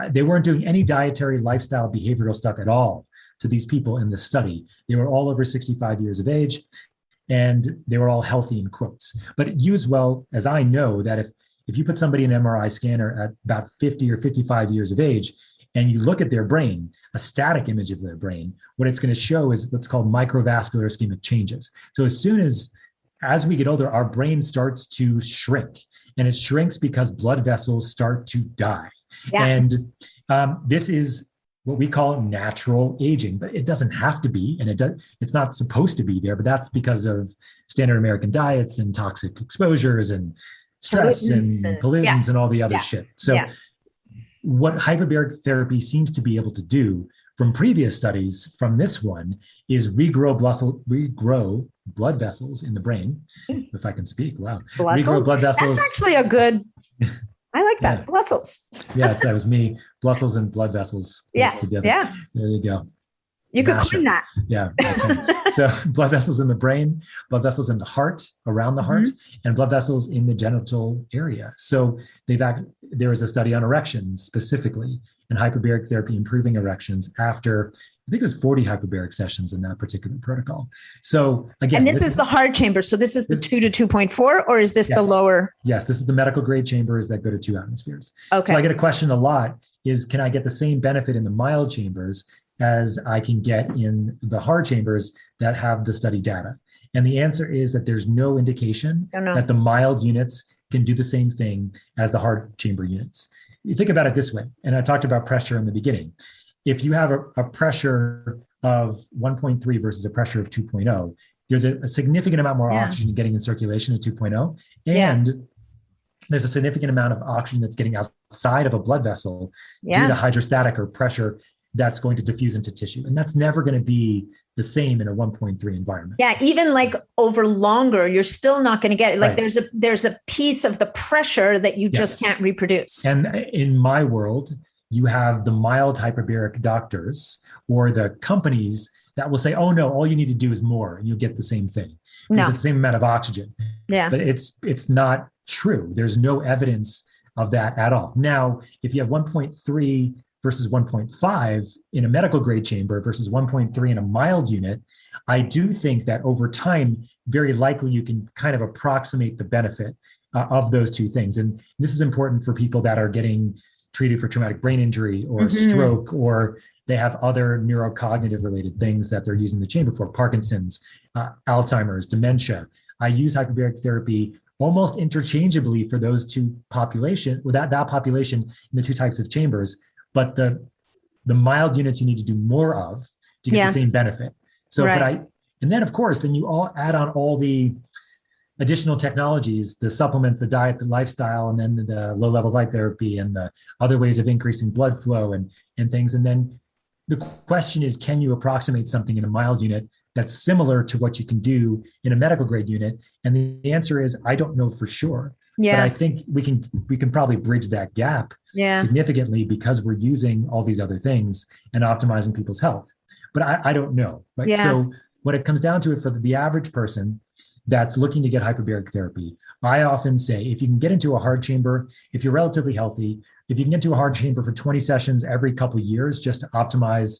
They weren't doing any dietary, lifestyle, behavioral stuff at all to these people in this study. They were all over 65 years of age, and they were all healthy in quotes. But you as well as I know that if you put somebody in an MRI scanner at about 50 or 55 years of age, and you look at their brain, a static image of their brain, what it's going to show is what's called microvascular ischemic changes. So as we get older, our brain starts to shrink, and it shrinks because blood vessels start to die. And this is what we call natural aging, but it doesn't have to be, and it's not supposed to be there, but that's because of standard American diets and toxic exposures and stress and pollutants and all the other shit. So what hyperbaric therapy seems to be able to do from previous studies from this one is regrow blood vessels in the brain. If I can speak, wow. Regrow blood vessels. That's actually a good, I like that. Yeah. Blussels. That was me. Blussels and blood vessels together. Yeah. There you go. You could clean that. Yeah. So blood vessels in the brain, blood vessels in the heart, around the heart, and blood vessels in the genital area. So there was a study on erections specifically, and hyperbaric therapy improving erections after, I think it was 40 hyperbaric sessions in that particular protocol. So again, and this is the hard chamber. So this is the 2 to 2.4, or is this the lower? Yes, this is the medical grade chambers that go to 2 atmospheres. Okay. So I get a question a lot is, can I get the same benefit in the mild chambers as I can get in the hard chambers that have the study data? And the answer is that there's no indication that the mild units can do the same thing as the hard chamber units. You think about it this way, and I talked about pressure in the beginning. If you have a pressure of 1.3 versus a pressure of 2.0, there's a significant amount more oxygen getting in circulation at 2.0, and there's a significant amount of oxygen that's getting outside of a blood vessel due to hydrostatic or pressure that's going to diffuse into tissue. And that's never going to be the same in a 1.3 environment. Yeah, even like over longer, you're still not going to get it. Like Right. there's a piece of the pressure that you just can't reproduce. And in my world, you have the mild hyperbaric doctors or the companies that will say, oh no, all you need to do is more and you'll get the same thing. It's the same amount of oxygen. Yeah. But it's not true. There's no evidence of that at all. Now, if you have 1.3 versus 1.5 in a medical grade chamber versus 1.3 in a mild unit, I do think that over time, very likely you can kind of approximate the benefit of those two things. And this is important for people that are getting treated for traumatic brain injury or stroke, or they have other neurocognitive related things that they're using the chamber for, Parkinson's, Alzheimer's, dementia. I use hyperbaric therapy almost interchangeably for those two population, or that population in the two types of chambers. But the mild units you need to do more of to get the same benefit. So and then of course, then you all add on all the additional technologies, the supplements, the diet, the lifestyle, and then the low-level light therapy and the other ways of increasing blood flow and things. And then the question is, can you approximate something in a mild unit that's similar to what you can do in a medical grade unit? And the answer is, I don't know for sure. Yeah. But I think we can probably bridge that gap significantly because we're using all these other things and optimizing people's health. But I don't know. Right. Yeah. So when it comes down to it, for the average person that's looking to get hyperbaric therapy, I often say, if you can get into a hard chamber, if you're relatively healthy, if you can get into a hard chamber for 20 sessions every couple of years, just to optimize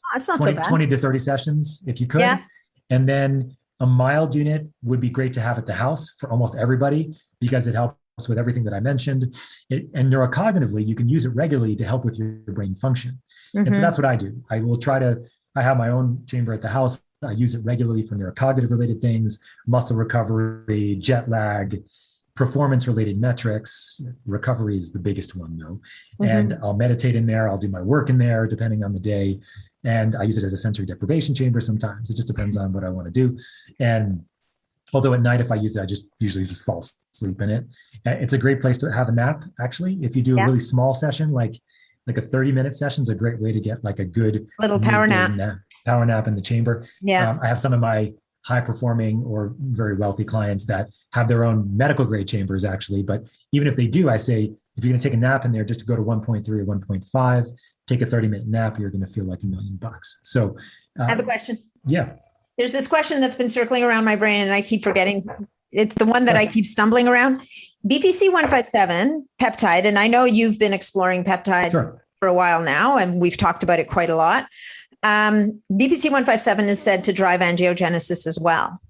20 to 30 sessions, if you could. Yeah. And then a mild unit would be great to have at the house for almost everybody because it helps with everything that I mentioned. And neurocognitively, you can use it regularly to help with your brain function. And so that's what I do. I have my own chamber at the house. I use it regularly for neurocognitive related things, muscle recovery, jet lag, performance related metrics. Recovery is the biggest one though. And I'll meditate in there. I'll do my work in there depending on the day. And I use it as a sensory deprivation chamber sometimes. It just depends on what I want to do. And although at night, if I use it, I just usually just fall asleep in it. It's a great place to have a nap, actually. If you do a really small session, like a 30-minute session is a great way to get like a good little power nap in the chamber. Yeah. I have some of my high performing or very wealthy clients that have their own medical grade chambers actually. But even if they do, I say, if you're going to take a nap in there, just to go to 1.3 or 1.5, take a 30-minute nap, you're going to feel like $1 million. So I have a question. Yeah. There's this question that's been circling around my brain and I keep forgetting. It's the one that I keep stumbling around. BPC-157 peptide, and I know you've been exploring peptides for a while now, and we've talked about it quite a lot. BPC-157 is said to drive angiogenesis as well.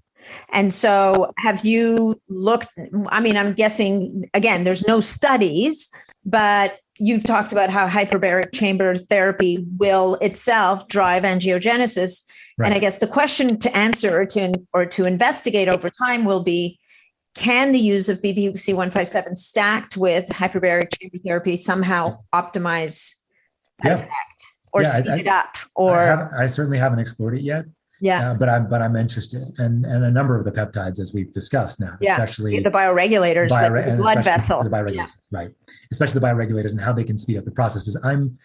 And so have you looked, I mean, I'm guessing, again, there's no studies, but you've talked about how hyperbaric chamber therapy will itself drive angiogenesis. Right. And I guess the question to answer or to investigate over time will be, can the use of BPC-157 stacked with hyperbaric chamber therapy somehow optimize that effect or speed it up? Or I certainly haven't explored it yet. Yeah, but I'm interested, and a number of the peptides, as we've discussed now, especially the bioregulators, the blood vessel, the bioregulators, right? Especially the bioregulators and how they can speed up the process. Because I'm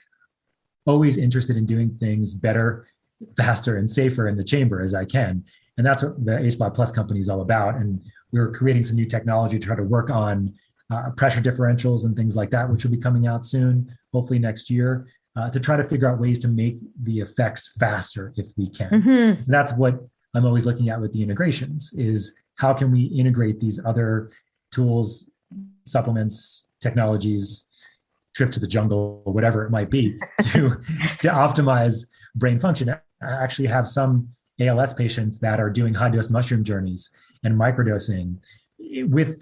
always interested in doing things better, faster, and safer in the chamber as I can, and that's what the hbot.plus company is all about. And we're creating some new technology to try to work on pressure differentials and things like that, which will be coming out soon, hopefully next year. To try to figure out ways to make the effects faster if we can. That's what I'm always looking at with the integrations is how can we integrate these other tools, supplements, technologies, trip to the jungle, or whatever it might be to optimize brain function. I actually have some ALS patients that are doing high dose mushroom journeys and microdosing with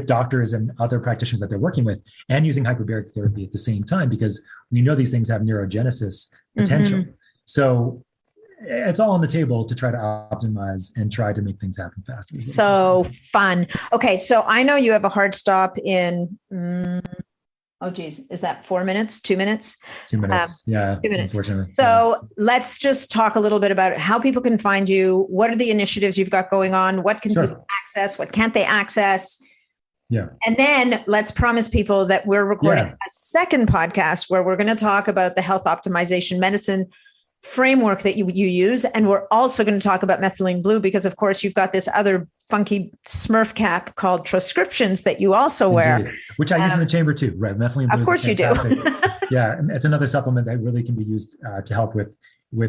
doctors and other practitioners that they're working with and using hyperbaric therapy at the same time, because we know these things have neurogenesis potential. So it's all on the table to try to optimize and try to make things happen faster. So fun. Okay. So I know you have a hard stop in, is that 4 minutes, 2 minutes? 2 minutes. 2 minutes. Unfortunately. So let's just talk a little bit about how people can find you. What are the initiatives you've got going on? What can people access? What can't they access? Yeah. And then let's promise people that we're recording a second podcast where we're going to talk about the health optimization medicine framework that you use. And we're also going to talk about methylene blue because, of course, you've got this other funky Smurf cap called transcriptions that you also wear. Indeed. Which I use in the chamber too, right? Methylene blue. Of course you do. Yeah, it's another supplement that really can be used to help with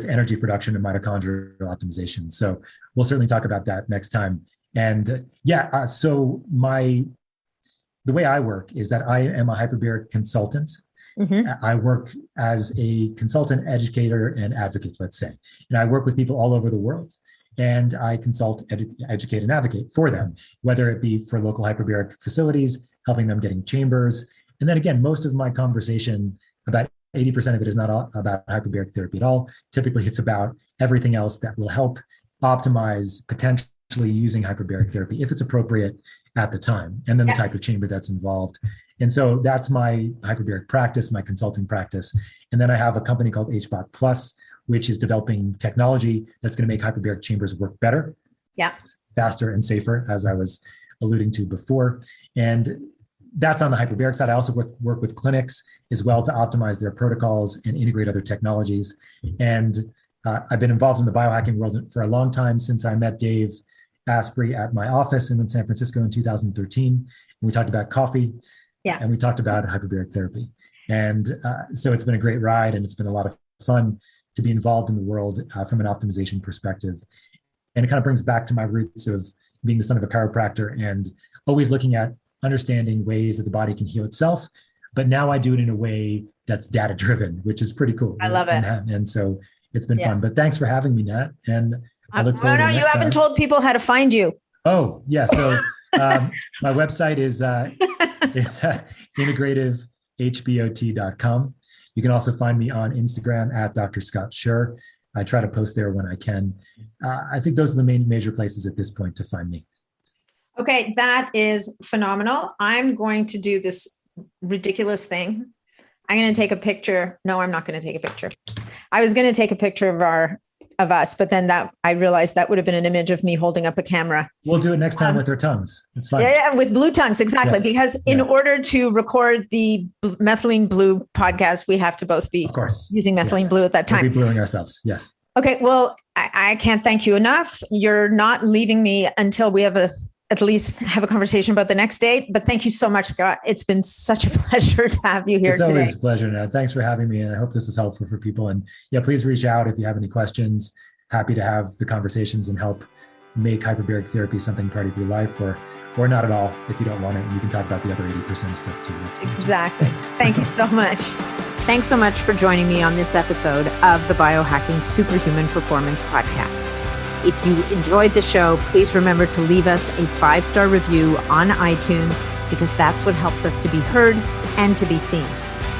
energy production and mitochondrial optimization. So we'll certainly talk about that next time. And so the way I work is that I am a hyperbaric consultant. Mm-hmm. I work as a consultant, educator, and advocate, let's say. And I work with people all over the world. And I consult, educate, and advocate for them, whether it be for local hyperbaric facilities, helping them getting chambers. And then again, most of my conversation, about 80% of it is not about hyperbaric therapy at all. Typically, it's about everything else that will help optimize potentially using hyperbaric therapy if it's appropriate at the time, and then the type of chamber that's involved. And so that's my hyperbaric practice, my consulting practice. And then I have a company called hbot.plus, which is developing technology that's going to make hyperbaric chambers work better, faster and safer, as I was alluding to before. And that's on the hyperbaric side. I also work with clinics as well to optimize their protocols and integrate other technologies. And I've been involved in the biohacking world for a long time, since I met Dave Asprey at my office in San Francisco in 2013. And we talked about coffee, and we talked about hyperbaric therapy. And so it's been a great ride, and it's been a lot of fun to be involved in the world from an optimization perspective. And it kind of brings back to my roots of being the son of a chiropractor and always looking at understanding ways that the body can heal itself. But now I do it in a way that's data driven, which is pretty cool. I love it. And so it's been fun. But thanks for having me, Nat. And I look forward to you haven't told people how to find you. Oh, yeah. So my website is integrativehbot.com. You can also find me on Instagram at Dr. Scott Sherr. I try to post there when I can. I think those are the major places at this point to find me. Okay, that is phenomenal. I'm going to do this ridiculous thing. I'm going to take a picture. No, I'm not going to take a picture. I was going to take a picture of us, but then I realized that would have been an image of me holding up a camera. We'll do it next time with our tongues. It's fine. Yeah, with blue tongues, exactly. Yes. Because in order to record the methylene blue podcast, we have to both be using methylene blue at that time. We'll be bluing ourselves. Yes. Okay. Well, I can't thank you enough. You're not leaving me until we have at least have a conversation about the next date. But thank you so much, Scott. It's been such a pleasure to have you here today. It's always a pleasure, Nat. Thanks for having me. And I hope this is helpful for people. And please reach out if you have any questions. Happy to have the conversations and help make hyperbaric therapy something part of your life, or not at all if you don't want it. And we can talk about the other 80% stuff too. Exactly. Thank you so much. Thanks so much for joining me on this episode of the Biohacking Superhuman Performance Podcast. If you enjoyed the show, please remember to leave us a 5-star review on iTunes, because that's what helps us to be heard and to be seen.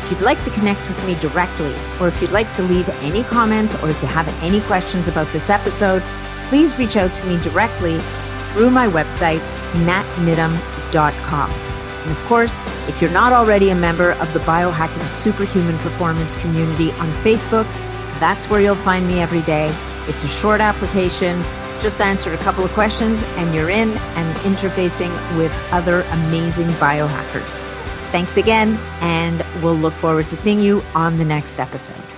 If you'd like to connect with me directly, or if you'd like to leave any comments, or if you have any questions about this episode, please reach out to me directly through my website, natmidham.com. And of course, if you're not already a member of the Biohacking Superhuman Performance community on Facebook, that's where you'll find me every day. It's a short application, just answer a couple of questions, and you're in and interfacing with other amazing biohackers. Thanks again, and we'll look forward to seeing you on the next episode.